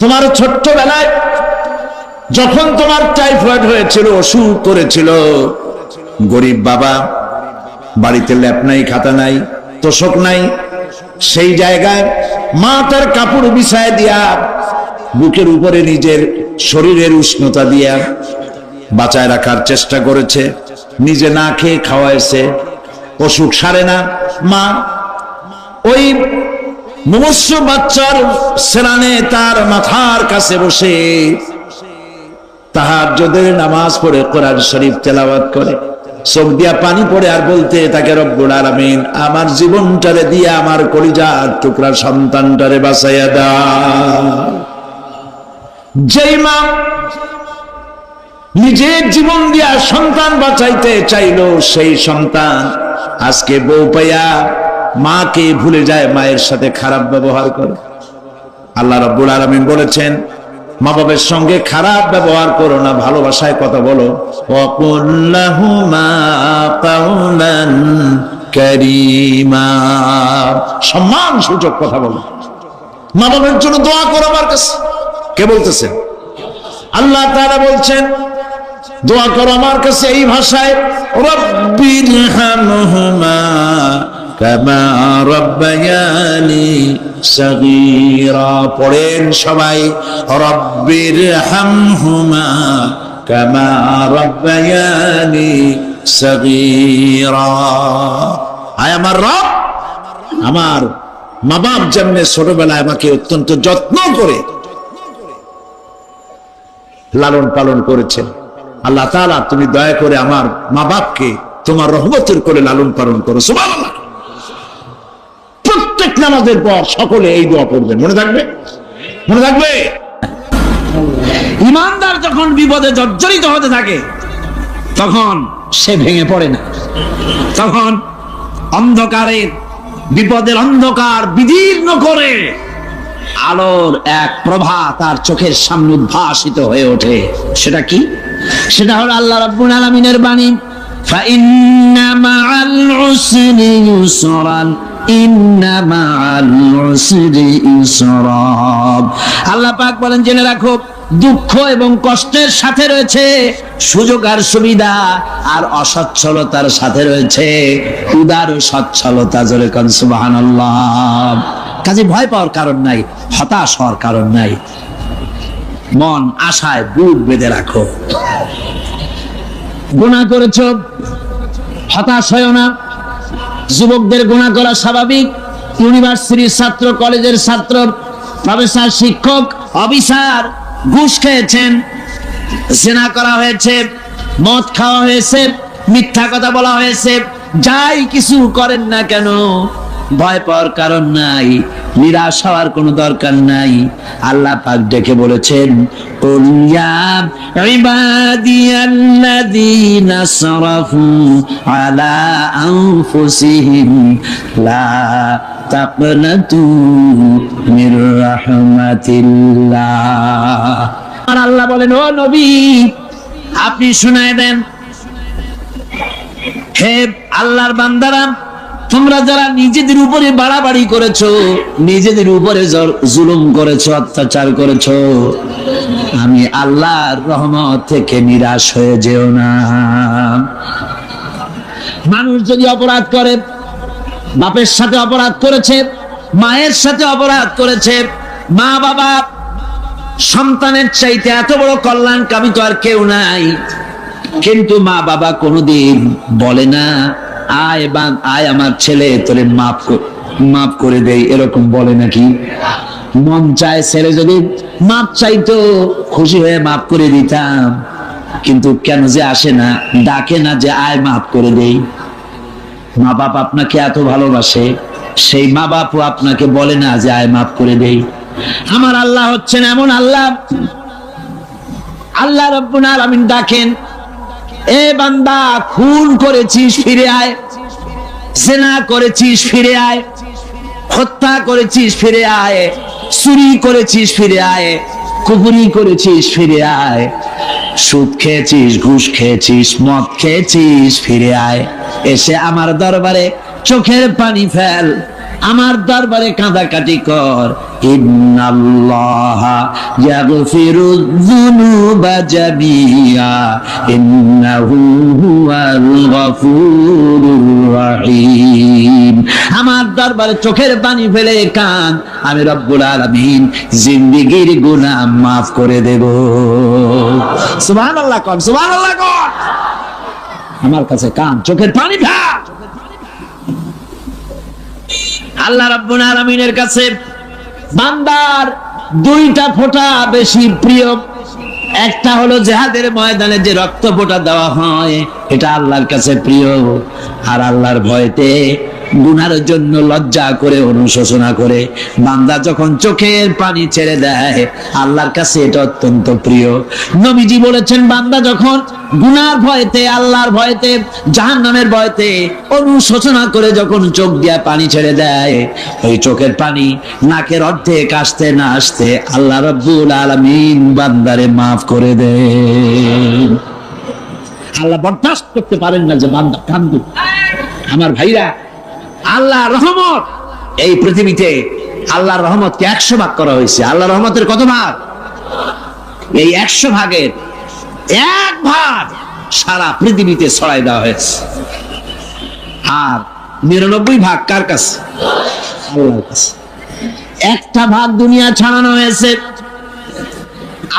Speaker 3: তোমার ছোট্টবেলায় যখন তোমার টাইফয়েড হয়েছিল, অসুখ করেছিল, গরিব বাবা, বাড়িতে ল্যাপ নাই, খাতা নাই, তোষক নাই, সেই জায়গায় মা তার কাপড় বিছায় দিয়া বুকের উপরে নিজের শরীরের উষ্ণতা দিয়া বাঁচায় রাখার চেষ্টা করেছে, নিজে না খেয়ে খাওয়াইছে, অসুখ সারে না। মা ওই মুমূর্ষ বাচ্চার সেনানে তার মাথার কাছে বসে তাহাজ্জুদের নামাজ পড়ে কোরআন শরীফ তেলাওয়াত করে, চোখ দিয়া পানি পড়ে আর বলতে তাকে, রব্বুল আলামিন আমার জীবনটারে দিয়ে আমার কলিজার টুকরা সন্তানটারে বাঁচাইয়া দাও। যেই মা নিজের জীবন দিয়া সন্তান বাঁচাইতে চাইলো, সেই সন্তান আজকে বউ পাইয়া মাকে ভুলে যায়, মায়ের সাথে খারাপ ব্যবহার করে। আল্লাহ রাব্বুল আলামিন বলেছেন মা বাবার সঙ্গে খারাপ ব্যবহার করো না, ভালোবাসায় কথা বলো। ওয়াকুল লাহুমা কাওলান কারীমা, সম্মান সূচক কথা বলো। মা বাবার জন্য দোয়া করো আমার কাছে। কে বলতেছেন? আল্লাহ তাআলা বলছেন দোয়া করো আমার কাছে এই ভাষায়, রব্বিরহামহুমা কামা রাব্বায়ানি সাগীরা। পড়েন সবাই, রব্বিরহামহুমা কামা রাব্বায়ানি সাগীরা। আয় আমার রব, আমার মা বাপ যেমন ছোটবেলায় আমাকে অত্যন্ত যত্ন করে লালন পালন করেছেন, আল্লাহ তাআলা তুমি দয়া করে আমার মা বাপকে তোমার রহমতের করে লালন পালন করো। সুবহানাল্লাহ। প্রত্যেক নামাজের পর সকলে এই দোয়া পড়বেন, মনে থাকবে? মনে থাকবে?
Speaker 1: ইমানদার যখন বিপদে জর্জরিত হতে থাকে তখন সে ভেঙে পড়ে না, তখন অন্ধকারের বিপদের অন্ধকার বিদীর্ণ করে আলোর এক প্রভা তার চোখের সামনে উদ্ভাসিত হয়ে ওঠে। সেটা কি? সেটা হলো আল্লাহ রাব্বুল আলামিনের বাণী, ফাইন্না মাআল উসরি ইউসরান, ইন্না মাআল উসরি ইউসরা। আল্লাহ পাক বলেন, জেনে রাখো দুঃখ এবং কষ্টের সাথে রয়েছে সুযোগ আর সুবিধা, আর অসচ্ছলতার সাথে রয়েছে উদার সচ্ছলতা। জোরে কোন সুবহানাল্লাহ। কাজে ভয় পাওয়ার কারণ নাই, হতাশ হওয়ার কারণ নাই। মন আশায় বুক বেঁধে রাখো। গুনাহ করেছো, হতাশ হয়ো না। যুবকদের গুনাহ করা স্বাভাবিক। ইউনিভার্সিটির ছাত্র, কলেজের ছাত্র, প্রফেসর, শিক্ষক, অফিসার ঘুষ খেয়েছেন, জিনা করা হয়েছে, মদ খাওয়া হয়েছে, মিথ্যা কথা বলা হয়েছে, যাই কিছু করেন না কেন ভয় পাওয়ার কারণ নাই, নিরাশ হওয়ার কোনো দরকার নাই। আল্লাহ পাক ডেকে বলেছেন, কুল ইয়া ইবাদিয়াল্লাযীনা আসরাফু আলা আনফুসিহিম লা তাকনাতু মির রাহমাতিল্লাহ। আর আল্লাহ বলেন, ও নবী আপনি শুনায় দেন, হে আল্লাহর বান্দারা, তোমরা যারা নিজেদের উপরে বাড়াবাড়ি করেছো, নিজেদের উপরে জুলুম করেছো, অত্যাচার করেছো, আমি আল্লাহর রহমত থেকে নিরাশ হয়ে যেও না। মানুষ যদি অপরাধ করে, বাপের সাথে অপরাধ করেছে, মায়ের সাথে অপরাধ করেছে, মা বাবা সন্তানের চাইতে এত বড় কল্যাণকামী তো আর কেউ নাই, কিন্তু মা বাবা কোনোদিন বলে না আয় আমার ছেলে তোরে মাফ করে দেই, এরকম বলে নাকি? মন চায় ছেলে যদি মাপ চাইতো খুশি হয়ে মাফ করে দিতাম, কিন্তু কেন যে আসে না, ডাকে না যে আয় মাফ করে দেই। মা বাপ আপনাকে এত ভালোবাসে, সেই মা বাপও আপনাকে বলে না যে আয় মাফ করে দেই। আমার আল্লাহ হচ্ছেন এমন আল্লাহ, আল্লাহ রাব্বুল আলামিন ডাকেন, এ বান্দা খুন করেছিস ফিরে আয়, জিনা করেছিস ফিরে আয়, হত্যা করেছিস ফিরে আয়, চুরি করেছিস ফিরে আয়, কুফরি করেছিস ফিরে আয়, সুদ খেয়েছিস, ঘুষ খেয়েছিস, মদ খেয়েছিস ফিরে আয়। এসে আমার দরবারে চোখের পানি ফেল, আমার দরবারে কাঁদাকাটি কর। ইন্নাল্লাহা ইয়াগফিরুয যুনুবা জামিআ ইন্নাহু হুয়াল গফুরুর রহিম। আমার দরবারে চোখের পানি ফেলে কান, আমি রব্বুল আলামিন জিন্দেগীর গুনাহ মাফ করে দেব। সুবহানাল্লাহ কোন, সুবহানাল্লাহ কোন। আমার কাছে কান, চোখের পানি ফেল। আল্লাহ রাব্বুল আলামিনের কাছে বান্দার দুইটা ফোঁটা বেশি প্রিয়। একটা হলো জিহাদের ময়দানে যে রক্ত ফোঁটা দেওয়া হয়, এটা আল্লাহর কাছে প্রিয়। আর আল্লাহর ভয়তে
Speaker 4: গুনার জন্য লজ্জা করে অনুশোচনা করে বান্দা যখন চোখের পানি ছেড়ে দেয়, আল্লাহর কাছে এটা অত্যন্ত প্রিয়। নবীজি বলেছেন, বান্দা যখন গুনার ভয়তে, আল্লাহর ভয়তে, জাহান্নামের ভয়তে অনুশোচনা করে যখন চোখ দিয়া পানি ছেড়ে দেয়, ওই চোখের পানি নাকের অর্ধেক আসতে না আসতে আল্লাহ রাব্বুল আলামিন বান্দারে মাফ করে দেন। আল্লাহ বরদাস্ত করতে পারেন না যে বান্দা কান্দুক। আমার ভাইরা, আল্লাহ রহমত, এই পৃথিবীতে আল্লাহর রহমতকে 100 ভাগ করা হয়েছে। আল্লাহ রহমতের কত ভাগ? এই 100 ভাগের 1 ভাগ সারা পৃথিবীতে ছড়াই দেওয়া হয়েছে। আর 99 ভাগ কার কাছে? আল্লাহর কাছে। 1টা ভাগ দুনিয়া ছাড়ানো হয়েছে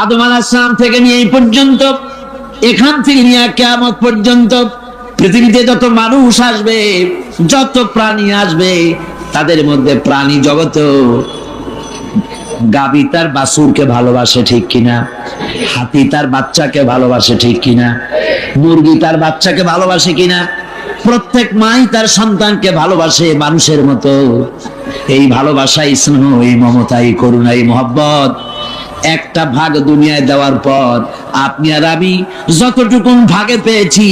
Speaker 4: আদম আলাইহিস সালাম থেকে নিয়ে এই পর্যন্ত, এখান থেকে নিয়ে কিয়ামত পর্যন্ত পৃথিবীতে যত মানুষ আসবে, যত প্রাণী আসবে, তাদের মধ্যে প্রাণী জগত গাভী তার বাছুরকে ভালোবাসে ঠিক কিনা, হাতি তার বাচ্চাকে ভালোবাসে ঠিক কিনা, মুরগি তার বাচ্চাকে ভালোবাসে কিনা, প্রত্যেক মাই তার সন্তানকে ভালোবাসে মানুষের মতো। এই ভালোবাসা, এই স্নেহ, এই মমতা, এই করুণা, এই মহব্বত 1টা ভাগ দুনিয়ায় দেওয়ার পর আপনি আর আমি যতটুকু ভাগে পেয়েছি,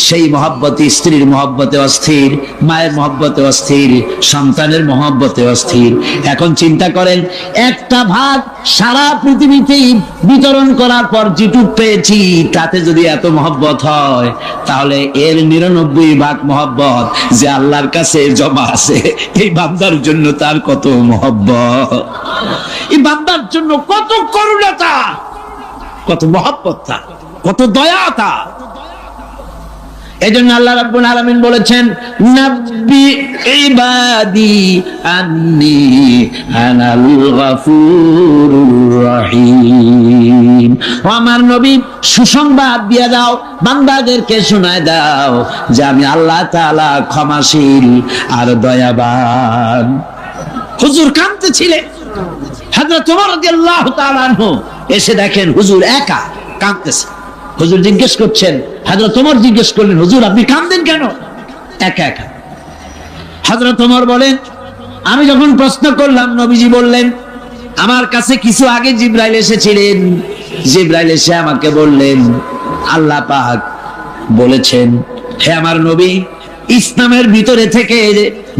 Speaker 4: সেই মহব্বতে, স্ত্রীর মহব্বতে অস্থির, মায়ের মহব্বতে অস্থির, সন্তানের মহব্বতে অস্থির। এখন চিন্তা করেন, 1টা ভাগ সারা পৃথিবীতেই বিতরণ করার পর যেটুক পেয়েছি, তাতে যদি এত মহব্বত হয়, তাহলে এর 99 ভাগ মহব্বত যে আল্লাহর কাছে জমা আছে, এই বান্দার জন্য তার কত মহব্বত, এই বান্দার জন্য কত করুণা, কত মহব্বত, কত দয়া। এজন্য আল্লাহ রাব্বুল আলামিন বলেছেন, নাব্বি ইবাদি আন্নী আনাল গফুরুর রহিম। আমার নবী, সুসংবাদ দিয়ে দাও, বান্দাদেরকে শোনায় দাও যে আমি আল্লাহ তাআলা ক্ষমাশীল আর দয়াবান। হুজুর কাঁদতেছিলেন, হযরত ওমর রাদিয়াল্লাহু তাআলা আনহু এসে দেখেন হুজুর একা কাঁদতেছে। হুজুর জিজ্ঞেস করছেন, হযরত ওমর জিজ্ঞেস করলেন, হুজুর আপনি কাঁদেন কেন একা একা? হযরত ওমর বলেন, আমি যখন প্রশ্ন করলাম, নবীজি বললেন, আমার কাছে কিছু আগে জিবরাইল এসেছিলেন। জিবরাইল এসে আমাকে বললেন, আল্লাহ পাক বলেছেন, হে আমার নবী, ইসলামের ভিতরে থেকে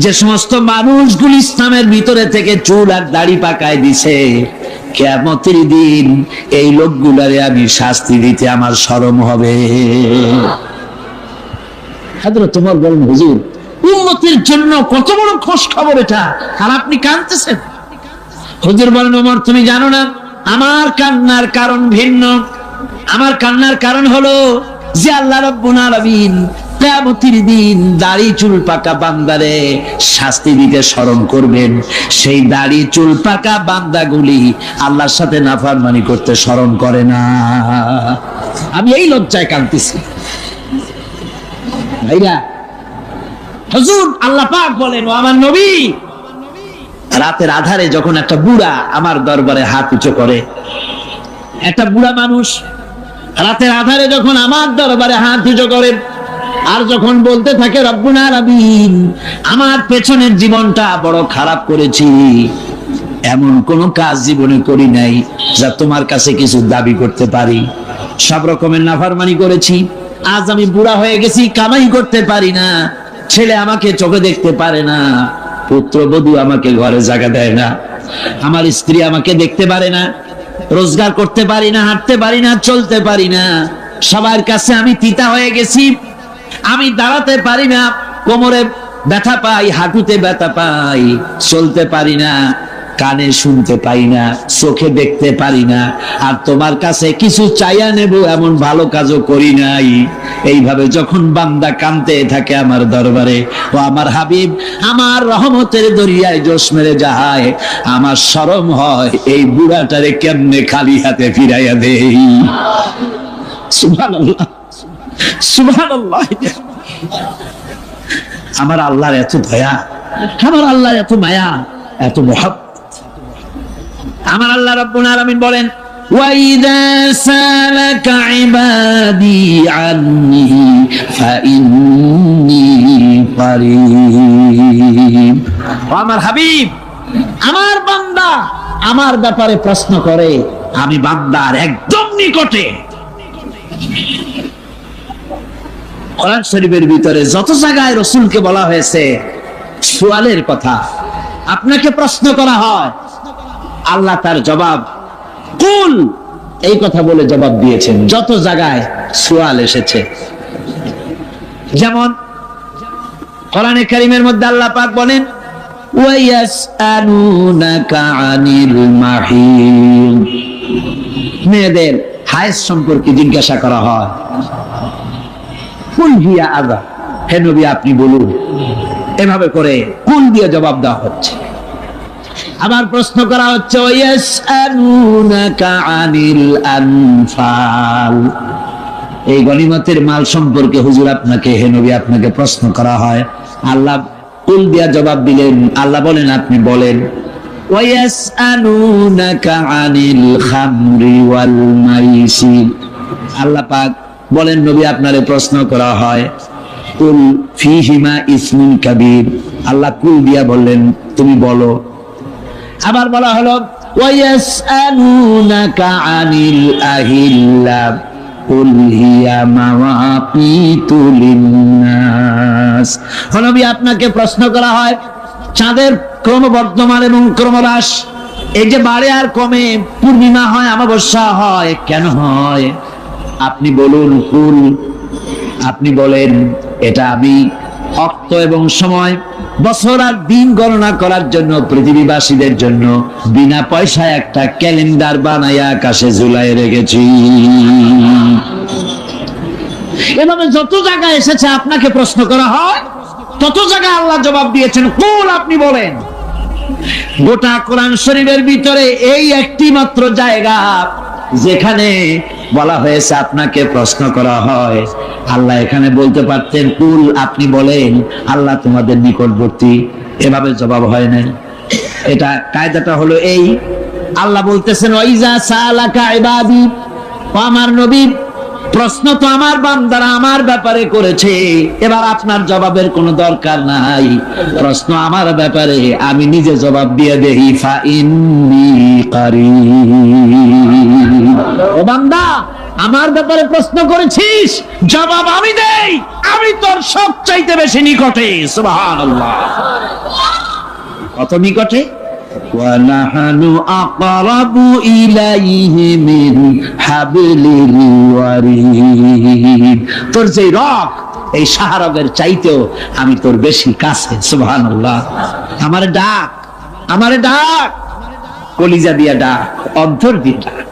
Speaker 4: যে সমস্ত মানুষগুলো ইসলামের ভিতরে থেকে চুল আর দাড়ি পাকায় দিছে, কিয়ামতের দিন এই লোকগুলারে আমি শাস্তি দিতে আমার শরম হবে। হযরত ওমর বলেন, হুজুর উম্মতের জন্য কত বড় খুশ খবর এটা, আর আপনি কাঁদতেছেন। হুজুর বলেন, ওমর তুমি জানো না, আমার কান্নার কারণ ভিন্ন। আমার কান্নার কারণ হলো যে আল্লাহ রাব্বুল আলামিন কিয়ামতের দিন দাড়ি চুল পাকা বান্দারে শাস্তি দিতে স্মরণ করবেন। সেই দাড়ি চুল পাকা বান্দাগুলি আল্লাহর সাথে নাফরমানি করতে স্মরণ করে না। আমি এই লজ্জায় কাঁদতেছি। ভাইরা, হুজুর আল্লাহ পাক বলেন, ও আমার নবী, রাতের আধারে যখন একটা বুড়া আমার দরবারে হাত উঁচু করে, একটা বুড়া মানুষ রাতের আধারে যখন আমার দরবারে হাত উঁচু করে, আর যখন বলতে থাকে, রব্বুল আলামিন, আমার পেছনের জীবনটা বড় খারাপ করেছি, এমন কোন কাজ জীবনে করি নাই যা তোমার কাছে কিছু দাবি করতে পারি, সব রকমের নাফরমানি করেছি, আজ আমি বুড়া হয়ে গেছি, কামাই করতে পারি না, ছেলে আমাকে চোখে দেখতে পারে না, পুত্রবধূ আমাকে ঘরে জায়গা দেয় না, আমার স্ত্রী আমাকে দেখতে পারে না, রোজগার করতে পারি না, হাঁটতে পারি না, চলতে পারি না, সবার কাছে আমি তিতা হয়ে গেছি, আমি দাঁড়াতে পারি না, কোমরে ব্যথা পাই, হাঁটুতে ব্যথা পাই, চলতে পারি না, কানে শুনতে পাই না, চোখে দেখতে পারি না, আর তোমার কাছে কিছু চাইয়া নেব এমন ভালো কাজও করি নাই। এইভাবে যখন বান্দা কাঁদতে থাকে আমার দরবারে, ও আমার হাবিব, আমার রহমতের দরিয়ায় জোশ মেরে যায়, আমার শরম হয় এই বুড়াটারে কেমনে খালি হাতে ফিরাইয়া দেই। সুবহানাল্লাহ, সুবহানাল্লাহ। আমার আল্লাহর এত দয়া, আমার আল্লাহর এত মায়া, এত মহব্বত। আমার আল্লাহ রাব্বুল আলামিন বলেন, وَإِذَا سَأَلَكَ عِبَادِي عَنِّي فَإِنِّي قريب ও আমার হাবিব, আমার বান্দা আমার ব্যাপারে প্রশ্ন করে, আমি বান্দার একদম নিকটে। কোরআন শরীফের ভিতরে যত জায়গায় রাসূলকে বলা হয়েছে সুয়ালের কথা, আপনাকে প্রশ্ন করা হয়, আল্লাহ তার জবাব কুল এই কথা বলে জবাব দিয়েছেন। যত জায়গায় সুয়াল এসেছে, যেমন কোরআনে কারীমের মধ্যে আল্লাহ পাক বলেন ওয়ায়াসআলুনাকা আনিল মাহিদ, মেয়েদের হায়েজ সম্পর্কে জিজ্ঞাসা করা হয়, কুল হিয়া আযা, হে নবী আপনি বলুন। এভাবে করে কুল দিয়ে জবাব দেওয়া হচ্ছে। আবার প্রশ্ন করা হচ্ছে ওয়ায়াসআলুনাকা আনিল আনফাল, এই গনিমতের মাল সম্পর্কে হুজুর আপনাকে, হে নবী আপনাকে প্রশ্ন করা হয়। আল্লাহ কুল দিয়া জবাব দিলেন, আল্লাহ বলেন আপনি বলেন। ওয়ায়াসআলুনাকা আনিল খামরি ওয়াল মাইসির, আল্লাহ পাক বলেন নবী আপনারে প্রশ্ন করা হয় কুল ফীহিমা ইসমুন কাবীর, আল্লাহ কুল দিয়া বললেন তুমি বলো। আবার বলা হলো ওয়ায়াসআলুনাকা আনিল আহিল্লা কুল হিয়া মাওয়াকিতু লিন্নাস, নবী আপনাকে প্রশ্ন করা হয় চাঁদের ক্রমবর্ধমান এবং ক্রমহ্রাস, এই যে বাড়ে আর কমে, পূর্ণিমা হয় অমাবস্যা হয়, কেন হয়? আপনি বলুন কুল, আপনি বলেন এটা আমি অক্ত এবং সময়, বছর আর দিন গণনা করার জন্য পৃথিবীবাসীদের জন্য বিনা পয়সায় একটা ক্যালেন্ডার বানাইয়া আকাশে ঝুলাই রেখেছি। এভাবে যত জায়গায় এসেছে আপনাকে প্রশ্ন করা হয়, তত জায়গায় আল্লাহ জবাব দিয়েছেন কুল আপনি বলেন। গোটা কোরআন শরীফের ভিতরে এই একটি মাত্র জায়গা যেখানে বলা হয়েছে আপনাকে প্রশ্ন করা হয়, আল্লাহ এখানে বলতে পারতেন কুল আপনি বলেন, আল্লাহ তোমাদের নিকটবর্তী, এভাবে জবাব হয় না। এটা কায়দাটা হলো এই, আল্লাহ বলতেছেন ওয়াইজা সালাকা ইবাদি, ও আমার নবী প্রশ্ন তো আমার বান্দারা আমার ব্যাপারে করেছে, এবার আপনার জবাবের কোনো দরকার নাই, প্রশ্ন আমার ব্যাপারে আমি নিজে জবাব দিয়ে দেই। ফা ইন্নী কারীব, ও বান্দা আমার ব্যাপারে প্রশ্ন করেছিস, জবাব আমি দেই, আমি তোর সবচাইতে বেশি নিকটে। সুবহানাল্লাহ, কত নিকটে? وَنَحْنُ أَقْرَبُ إِلَيْهِ مِنْ حَبْلِ الْوَرِيدِ, তোর যে রগ এই শাহরগের চাইতেও আমি তোর বেশি কাছে। সুবহানাল্লাহ, আমার ডাক, আমার ডাক কলিজা দিয়া ডাক, অন্তর দিয়ে ডাক।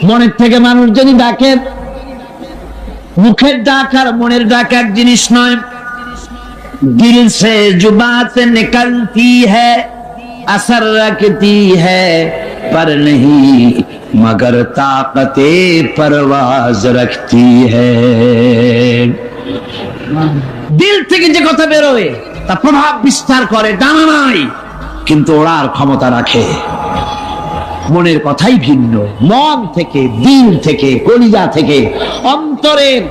Speaker 4: মনের থেকে মানুষ যদি ডাকে, মুখের ডাক আর মনের ডাক এক জিনিস নয়। দিল সে जुबान निकलती है, असर रखती है, पर नहीं मगर ताकते परवाज रखती है। দিল থেকে যে কথা বেরোয় তা প্রভাব বিস্তার করে, ডানা নাই কিন্তু ওড়ার ক্ষমতা রাখে। মনের কথাই ভিন্ন, মন থেকে, দিল থেকে, কলিজা থেকে, অন্তরের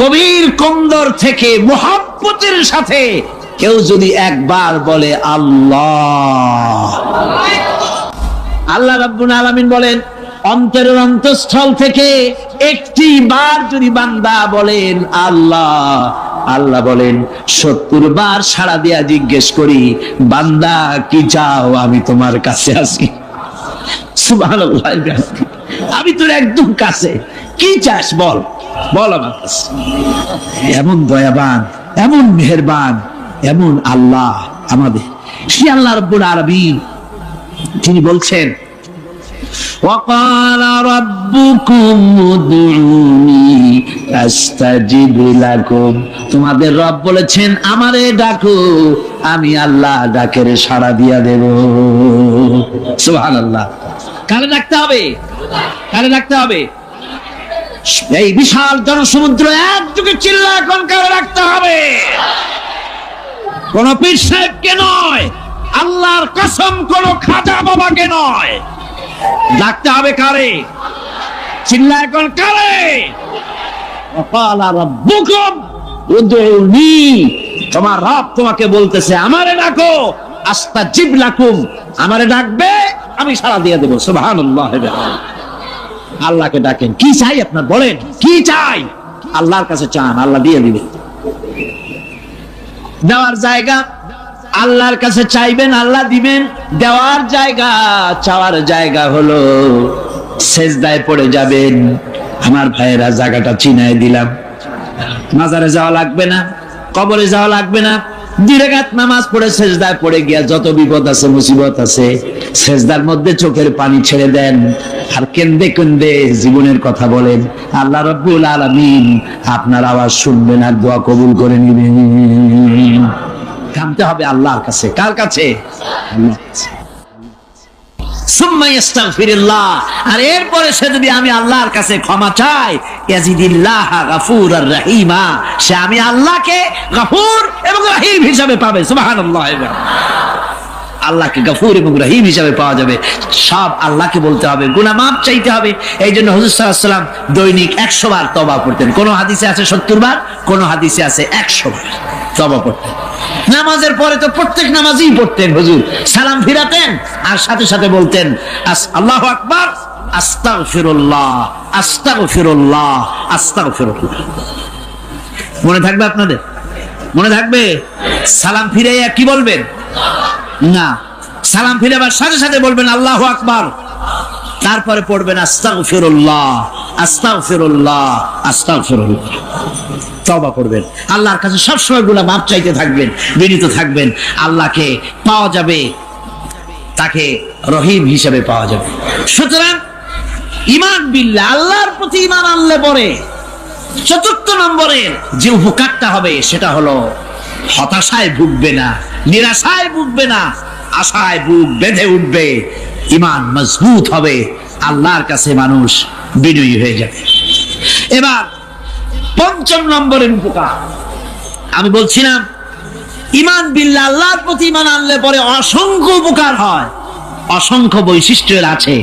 Speaker 4: গভীর কন্দর থেকে মুহাব্বতের সাথে কেউ যদি একবার বলে আল্লাহ, আল্লাহ রাব্বুল আলামিন বলেন অন্তরের অন্তঃস্থল থেকে একটি বার যদি বান্দা বলেন আল্লাহ, আল্লাহ বলেন 70 বার সাড়া দিয়া জিজ্ঞেস করি বান্দা কি চাও, আমি তোমার কাছে আছি। সুবহানাল্লাহ, আমি তোর একদম কাছে, কি চাস বল, বল আমার কাছে। এমন দয়াবান, এমন মেহেরবান, এমন আল্লাহ আমাদের। সে আল্লাহ রাব্বুল আলামিন তিনি বলছেন وَقَالَ رَبُّكُمْ ادْعُونِي أَسْتَجِبْ لَكُمْ, তোমাদের রব বলেছেন আমারে ডাকো, আমি আল্লাহ ডাকের সাড়া দিয়া দেব। সুবহানাল্লাহ, কারে ডাকতে হবে? কারে ডাকতে হবে? এই বিশাল জনসমুদ্র একযোগে চিল্লা এখন কারে ডাকতে হবে? কোন পীর সাহেবকে নয়, আল্লাহর কসম কোন খাজা বাবাকে নয়, ডাকতে হবে কারে? চিল্লা এখন কারে? وَقَالَ رَبُّكُمْ ادْعُونِي তোমার রব তোমাকে বলতেছে আমারে ডাকো, আস্তাজিব লাকুম, আমারে ডাকবে আমি সাড়া দিয়ে দেবো। সুবহানাল্লাহ। আল্লাহকে ডাকেন, কি চাই আপনার বলেন, কি চাই? আল্লাহর কাছে চান, আল্লাহ দিয়ে দিবে। দেওয়ার জায়গা আল্লাহর কাছে চাইবেন, আল্লাহ দিবেন। দেওয়ার জায়গা, চাওয়ার জায়গা হলো সেজদায় পড়ে যাবেন। আমার ভাইয়েরা, জায়গাটা চিনায় দিলাম। মাজারে যাওয়া লাগবে না, কবরে যাওয়া লাগবে না। 2 রাকাত নামাজ পড়ে সেজদায় পড়ে গিয়া যত বিপদ আছে, মুসিবত আছে, সেজদার মধ্যে চোখের পানি ছেড়ে দেন আর কেন্দে কেন্দে জীবনের কথা বলেন। আল্লাহ রাব্বুল আলামিন আপনার আওয়াজ শুনবেন আর দোয়া কবুল করে নেবেন। কামতে হবে আল্লাহর কাছে। কার কাছে? আল্লাহর কাছে। সুম্মা ইস্তাগফিরুল্লাহ, আর এরপরে সে যদি আমি আল্লাহর কাছে ক্ষমা চাই, ইয়াজিদিল্লাহ গাফুরার রহিমা, সে আমি আল্লাহকে গফুর এবং রহিম হিসাবে পাবে। সুবহানাল্লাহ। আল্লাহকে গফুর এবং রহিম হিসাবে পাওয়া যাবে। সব আল্লাহকে বলতে হবে, গুনাহ মাফ চাইতে হবে। এই জন্য হুজুর সাল্লাল্লাহু আলাইহি ওয়াসাল্লাম দৈনিক 100 বার তওবা করতেন। কোন হাদিসে আছে 70 বার, কোন হাদিসে আছে 100 বার তওবা করতেন। নামাজের পরে তো প্রত্যেক নামাজই পড়তেন হুজুর, সালাম ফিরাতেন আর সাথে সাথে বলতেন আল্লাহু আকবার, আস্তাগফিরুল্লাহ, আস্তাগফিরুল্লাহ, আস্তাগফিরুল্লাহ। মনে থাকবে আপনাদের? মনে থাকবে? সালাম ফিরাইয়া কি বলবেন? না, সালাম ফিরাবার সাথে সাথে বলবেন আল্লাহু আকবার, তারপরে পড়বেন আস্তাগফিরুল্লাহ, আস্তাগফিরুল্লাহ, আস্তাগফিরুল্লাহ। তওবা করবেন, আল্লাহর কাছে সবসময় গুনাহ মাফ চাইতে থাকবেন, বিনীত থাকবেন। আল্লাহকে পাওয়া যাবে, তাকে রহিম হিসেবে পাওয়া যাবে। সুতরাং ঈমান বিল্লাহ, আল্লাহর প্রতি ঈমান আনলে পরে 4th নম্বরের যে উপকারটা হবে সেটা হলো হতাশায় ভুগবে না, নিরাশায় ভুগবে না, আশায় বুক বেঁধে উঠবে। ঈমান মজবুত হবে, আল্লাহর কাছে মানুষ বিনয়ী হয়ে যাবে। এবার 5ম নম্বরের উপকার আমি বলছিলাম, ঈমান বিল্লাহ, আল্লাহর প্রতি ঈমান আনলে পরে অসংখ্য উপকার হয়, অসংখ্য বৈশিষ্ট্য আছে।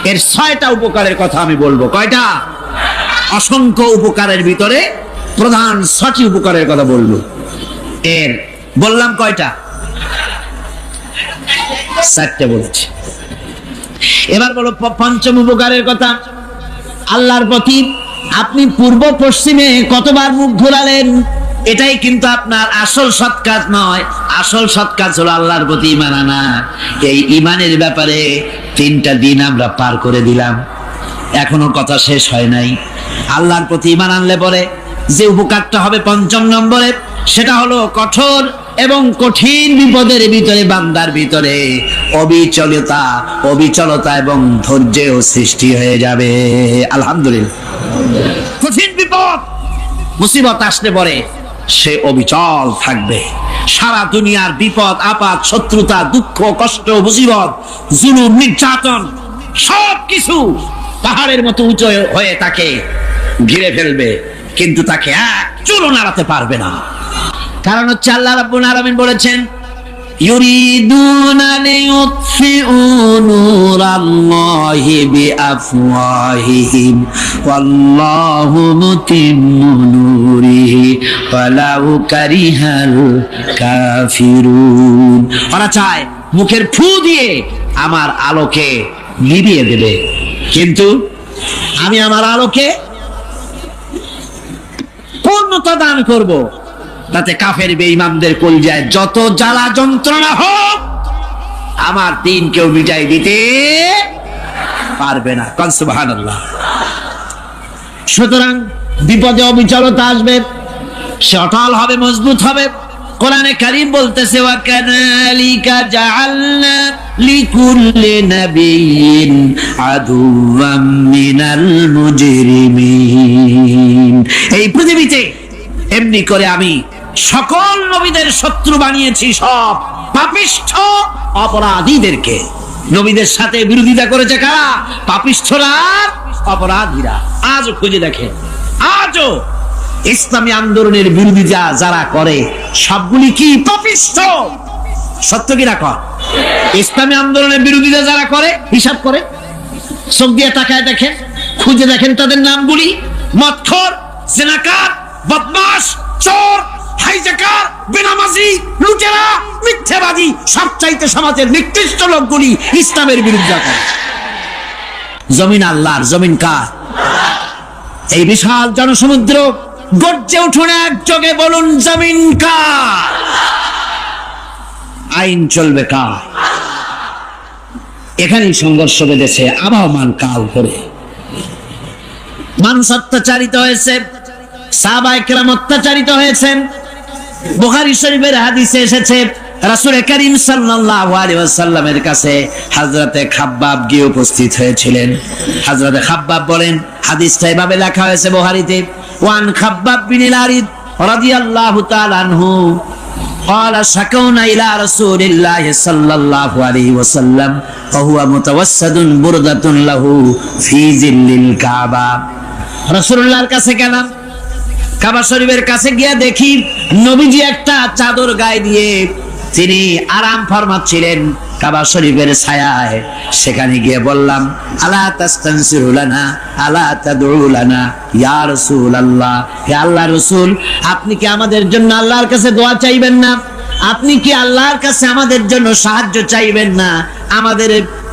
Speaker 4: এর 6টা উপকারের কথা আমি বলবো। কয়টা? অসংখ্য উপকারের ভিতরে প্রধান 6টি উপকারের কথা বলবো। এর বললাম কয়টা? 4টে বলছি। এবার বলো 5ম উপকারের কথা। আল্লাহর প্রতি আপনি পূর্ব পশ্চিমে কতবার মুখ ঘোরালেন, এটাই কিন্তু আপনার আসল সৎ কাজ নয়। আসল সৎ কাজ হলো আল্লাহর প্রতি ঈমান আনা। এই ঈমানের ব্যাপারে 3টা দিন আমরা পার করে দিলাম, এখনো কথা শেষ হয় নাই। আল্লাহর প্রতি ঈমান আনলে পরে যে উপকারটা হবে 5ম নম্বরে, সেটা হলো কঠোর এবং কঠিন বিপদের ভিতরে বান্দার ভিতরে অবিচলতা এবং ধৈর্যের সৃষ্টি হয়ে যাবে। আলহামদুলিল্লাহ। কঠিন বিপদ মুসিবত আসলে পরে সে অবিচল থাকবে। সারা দুনিয়ার বিপদ আপদ, শত্রুতা, দুঃখ, কষ্ট, মুসিবত, জুলুম, নির্যাতন সবকিছু পাহাড়ের মতো উঁচু হয়ে তাকে ঘিরে ফেলবে, কিন্তু তাকে এক চুলও নাড়াতে পারবে না। কারণ হচ্ছে আল্লাহ রাব্বুল আলামিন বলেছেন, ইউরিদুনা লিইউতফিউ নূরাল্লাহি বিআফওয়াহিহিম ওয়াল্লাহু মুতিম্মু নূরিহি ওয়ালাউ কারিহাল কাফিরুন। ওরা চায় মুখের ফু দিয়ে আমার আলোকে নিভিয়ে দেবে, কিন্তু আমি আমার আলোকে পূর্ণতা দান করব, তাতে কাফের বেঈমানদের কলিজায় যত জ্বালা যন্ত্রণা হোক আমার দিন কেউ মিটাই দিতে পারবে না। সুবহানাল্লাহ। সুতরাং বিপদে অবিচলতা আসবে, সে অটল হবে, মজবুত হবে। কোরআনে কারীম বলতেছে, ওয়া কাযালিকা জাআলনা লিকুল্লি নাবিয়্যিন আদুওয়াম মিনাল মুজরিমিন। এই পৃথিবীতে এমনি করে আমি সকল নবীদের শত্রু বানিয়েছি, সব পাপিষ্ঠ অপরাধীদেরকে। নবীদের সাথে বিরোধিতা করেছে কারা? পাপিষ্ঠরা, অপরাধীরা। আজও খুঁজে দেখেন, আজও ইসলামী আন্দোলনের বিরোধিতা যারা করে সবগুলি কি পাপিষ্ঠ? সত্য কি না কর? ইসলামী আন্দোলনের বিরোধিতা যারা করে হিসাব করে, চোখ দিয়ে তাকায় দেখেন, খুঁজে দেখেন তাদের নামগুলি। মদখোর, জিনাকার, বদমাশ, চোর, হাইজাকার, বেনামাজি, লুটেরা, মিথ্যাবাদী, সবচাইতে সমাজের নিকৃষ্ট লোকগুলি ইসলামের বিরুদ্ধে করে। জমিন আল্লাহর, জমিন কার? এই বিশাল জনসমুদ্র গর্জে উঠুন একযোগে, বলুন জমিন কার? আইন চলবে কার? এখানেই সংঘর্ষ বেঁধেছে আবহমান কাল ধরে। মানুষ অত্যাচারিত হয়েছে, সাহাবায়ে কেরাম অত্যাচারিত হয়েছেন। বুখারী শরীফের হাদিসে এসেছে, রাসূল করিম সাল্লাল্লাহু আলাইহি ওয়াসাল্লামের কাছে হযরতে খাব্বাব গিয়ে উপস্থিত হয়েছিলেন। হযরতে খাব্বাব বলেন, হাদিসটা এভাবে লেখা হয়েছে বুখারীতে, ওয়ান খাব্বাব বিন আরিদ রাদিয়াল্লাহু তাআলা আনহু قال شكونا إلى رسول الله صلى الله عليه وسلم وهو متوسد بردة له في ظل الكعبة। রাসূলুল্লাহর কাছে গেলাম, কাবা শরীফের কাছে গিয়ে দেখি নবীজি একটা চাদর গায়ে দিয়ে তিনি আরাম ফরমাচ্ছিলেন কাবা শরীফের ছায়ায়। সেখানে গিয়ে বললাম, আলা তাস্তানসিরু লানা আলা তাদউ লানা ইয়া রাসূলুল্লাহ, হে আল্লাহর রাসূল, আপনি কি আমাদের জন্য আল্লাহর কাছে দোয়া চাইবেন না? আপনি কি আল্লাহর কাছে আমাদের জন্য সাহায্য চাইবেন না? আমাদের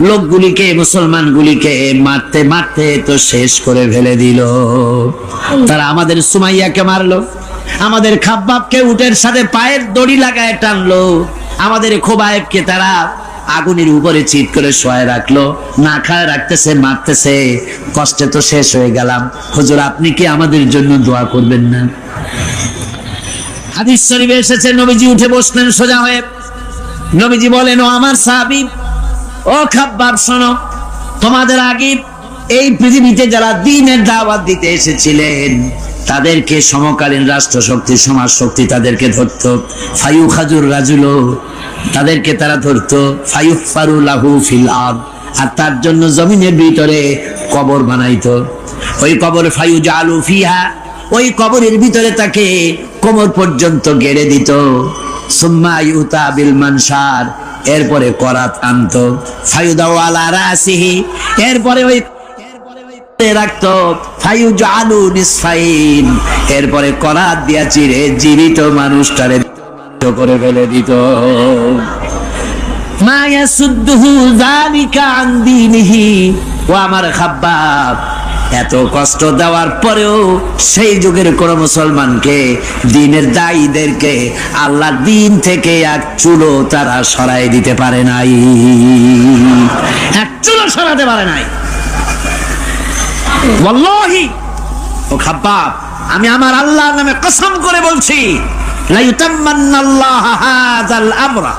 Speaker 4: লোকগুলিকে, মুসলমানগুলিকে মারতে মারতে তো শেষ করে ফেলে দিল। তারা আমাদের সুমাইয়াকে মারলো, আমাদের খাব্বাবকে উটের সাথে পায়ের দড়ি লাগায় টানলো, আমাদের খোবায়েবকে তারা আগুনের উপরে চিৎ করে শোয়ায় রাখলো, না খায় রাখতেছে, মারতেছে, কষ্টে তো শেষ হয়ে গেলাম। হুজুর, আপনি কি আমাদের জন্য দোয়া করবেন না? হাদিস শরীফে এসেছে, নবীজি উঠে বসলেন সোজা হয়ে। নবীজি বলেন, ও আমার সাহাবী, ও খাব্বাব, শোনো, তোমাদের আগে এই পৃথিবীতে যারা দ্বীনের দাওয়াত দিতে এসেছিলেন তাদেরকে সমকালীন রাষ্ট্র শক্তি, সমাজ শক্তি তাদেরকে ধরতো। ফায়ুখাজুর রাজুলো, তাদেরকে তারা ধরতো। ফায়ুফারু লাহু ফিল আরদ, আর তার জন্য জমিনের ভিতরে কবর বানাইতো। ওই কবর ফায়ুজালু ফিহা, ওই কবরের ভিতরে তাকে কোমর পর্যন্ত গেড়ে দিত। সুম্মা ইউতা বিল মানশার, এরপরে করাত আনতো। ফায়ুদাউ আলা রাসিহি, এরপরে ওই রাখতো। ফায়ুজালু নিসফাইন, এরপরে করাত দিয়া চিরে জীবিত মানুষটারে করে ফেলে দিত। মা ইয়াসুদ্দুহু যালিকা আন দীনিহি, ও আমার খাব্বাব, এত কষ্ট দেওয়ার পরেও সেই যুগের কোন মুসলমানকে, দ্বীনের দায়ীদেরকে আল্লাহর দ্বীন থেকে এক চুলো তারা সরাই দিতে পারে নাই, এক চুলো সরাতে পারে নাই। ওয়াল্লাহি, ও খাব্বাব, আমি আমার আল্লাহর নামে কসম করে বলছি, লা ইউতাম্মান্নাল্লাহু হাযাল আমরা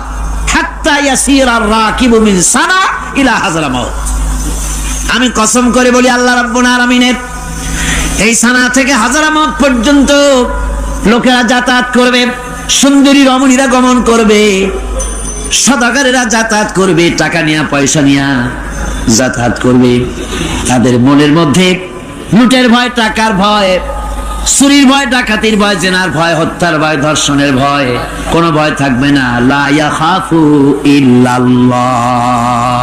Speaker 4: হাত্তা ইয়াসিরা আর-রাকিবু মিন সানা ইলা হাযরামাউত। আমি কসম করে বলি, আল্লাহ রাব্বুল আলামিনের এই সানা থেকে হাযরামাউত পর্যন্ত লোকেরা যাতায়াত করবে, সুন্দরী রমণীরা গমন করবে, সদাগরেরা যাতায়াত করবে, টাকা নিয়া পয়সা নিয়া যাতায়াত করবে। তাদের মনের মধ্যে লুটের ভয়, টাকার ভয়, চুরির ভয়, ডাকাতির ভয়, জেনার ভয়, হত্যার ভয়, ধর্ষণের ভয়, কোনো ভয় থাকবে না। লা ইয়াখাফু ইল্লাল্লাহ,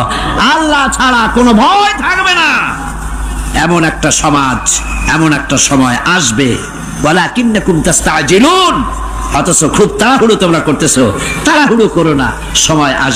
Speaker 4: আল্লাহ ছাড়া কোনো ভয় থাকবে না। এমন একটা সমাজ, এমন একটা সময় আসবে, ওয়ালাকিন্নাকুম তাস্তাজিলুন, অথচ খুব তাড়াহুড়ো তোমরা করতেছো। তাড়াহুড়ো করো না, সময় আসবে।